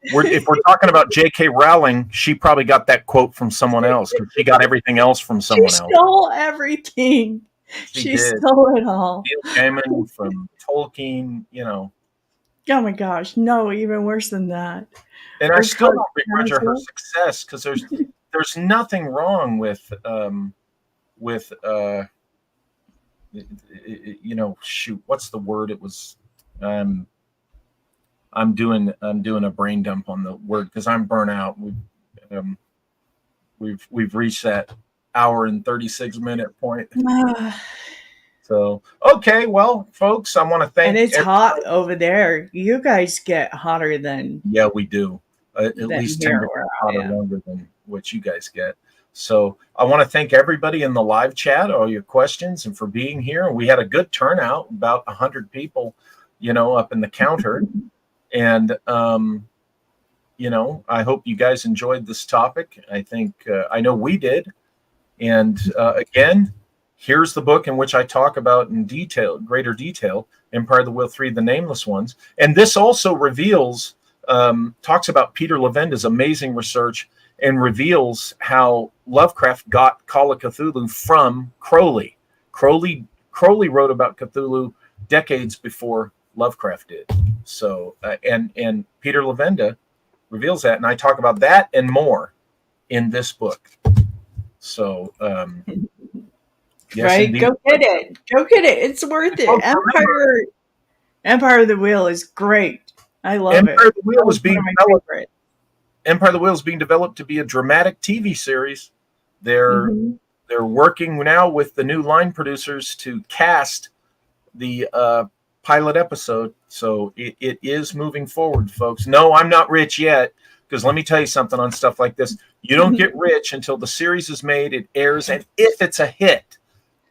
S1: if we're talking about J.K. Rowling, she probably got that quote from someone else, because she got everything else from someone
S2: She
S1: else.
S2: stole everything. She
S1: did.
S2: stole it all.
S1: Neil Gaiman from Tolkien,
S2: Oh my gosh. No, even worse than that.
S1: And I still don't begrudge her
S2: Council.
S1: success, because there's nothing wrong with shoot, what's the word? It was I'm doing a brain dump on the word because I'm burnt out. We've reached that hour and 36-minute point. So okay, well, folks, I want to thank.
S2: And it's hot over there. You guys get hotter than.
S1: Yeah, we do. At least 10
S2: here
S1: degrees
S2: where I
S1: hotter
S2: am.
S1: longer than what you guys get. So I want to thank everybody in the live chat, all your questions, and for being here. We had a good turnout, about 100 people, up in the counter. And, I hope you guys enjoyed this topic. I think, I know we did. And again, here's the book in which I talk about in greater detail, Empire of the Wheel 3, The Nameless Ones. And this also reveals, talks about Peter Levenda's amazing research and reveals how Lovecraft got Call of Cthulhu from Crowley. Crowley wrote about Cthulhu decades before Lovecraft did. So, and Peter Levenda reveals that, and I talk about that and more in this book. So, yes,
S2: right?
S1: indeed.
S2: Go get it. Go get it. It's worth it. Empire of the Wheel is great. I love it.
S1: Empire of the Wheel was being developed.
S2: Favorite.
S1: Empire of the Wheel is being developed to be a dramatic TV series. They're working now with the new line producers to cast the pilot episode. So it is moving forward, folks. No, I'm not rich yet, because let me tell you something on stuff like this. You don't get rich until the series is made, it airs, and if it's a hit,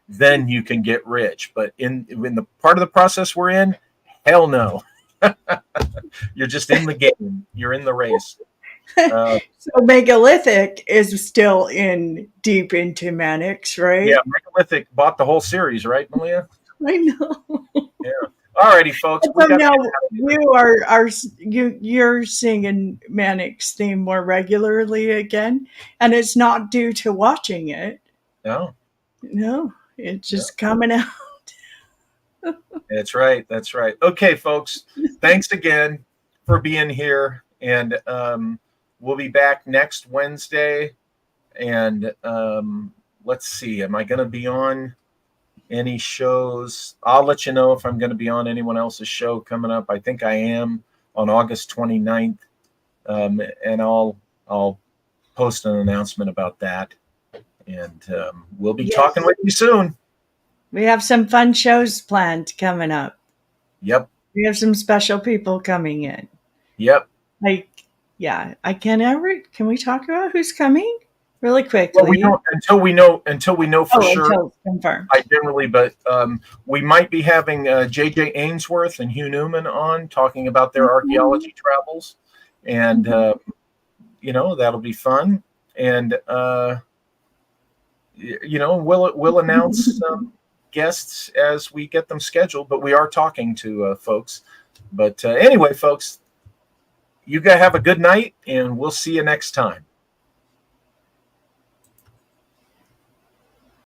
S1: then you can get rich. But in the part of the process we're in, hell no. You're just in the game. You're in the race.
S2: So Megalithic is still deep into Mannix, right?
S1: Yeah, Megalithic bought the whole series, right, Malia?
S2: I know.
S1: Yeah. Alrighty, folks.
S2: So now you're singing Mannix theme more regularly again, and it's not due to watching it.
S1: No,
S2: it's just coming out.
S1: That's right. Okay, folks. Thanks again for being here, and we'll be back next Wednesday. And let's see, am I going to be on any shows? I'll let you know if I'm going to be on anyone else's show coming up. I think I am on August 29th, and I'll post an announcement about that. And we'll be talking with you soon.
S2: We have some fun shows planned coming up.
S1: Yep.
S2: We have some special people coming in.
S1: Yep.
S2: Can we talk about who's coming really quickly?
S1: Well, we don't until we know for sure.
S2: Until it's confirmed.
S1: But we might be having J.J. Ainsworth and Hugh Newman on talking about their archaeology travels, and that'll be fun. And we'll announce guests as we get them scheduled. But we are talking to folks. But anyway, folks, you guys have a good night, and we'll see you next time.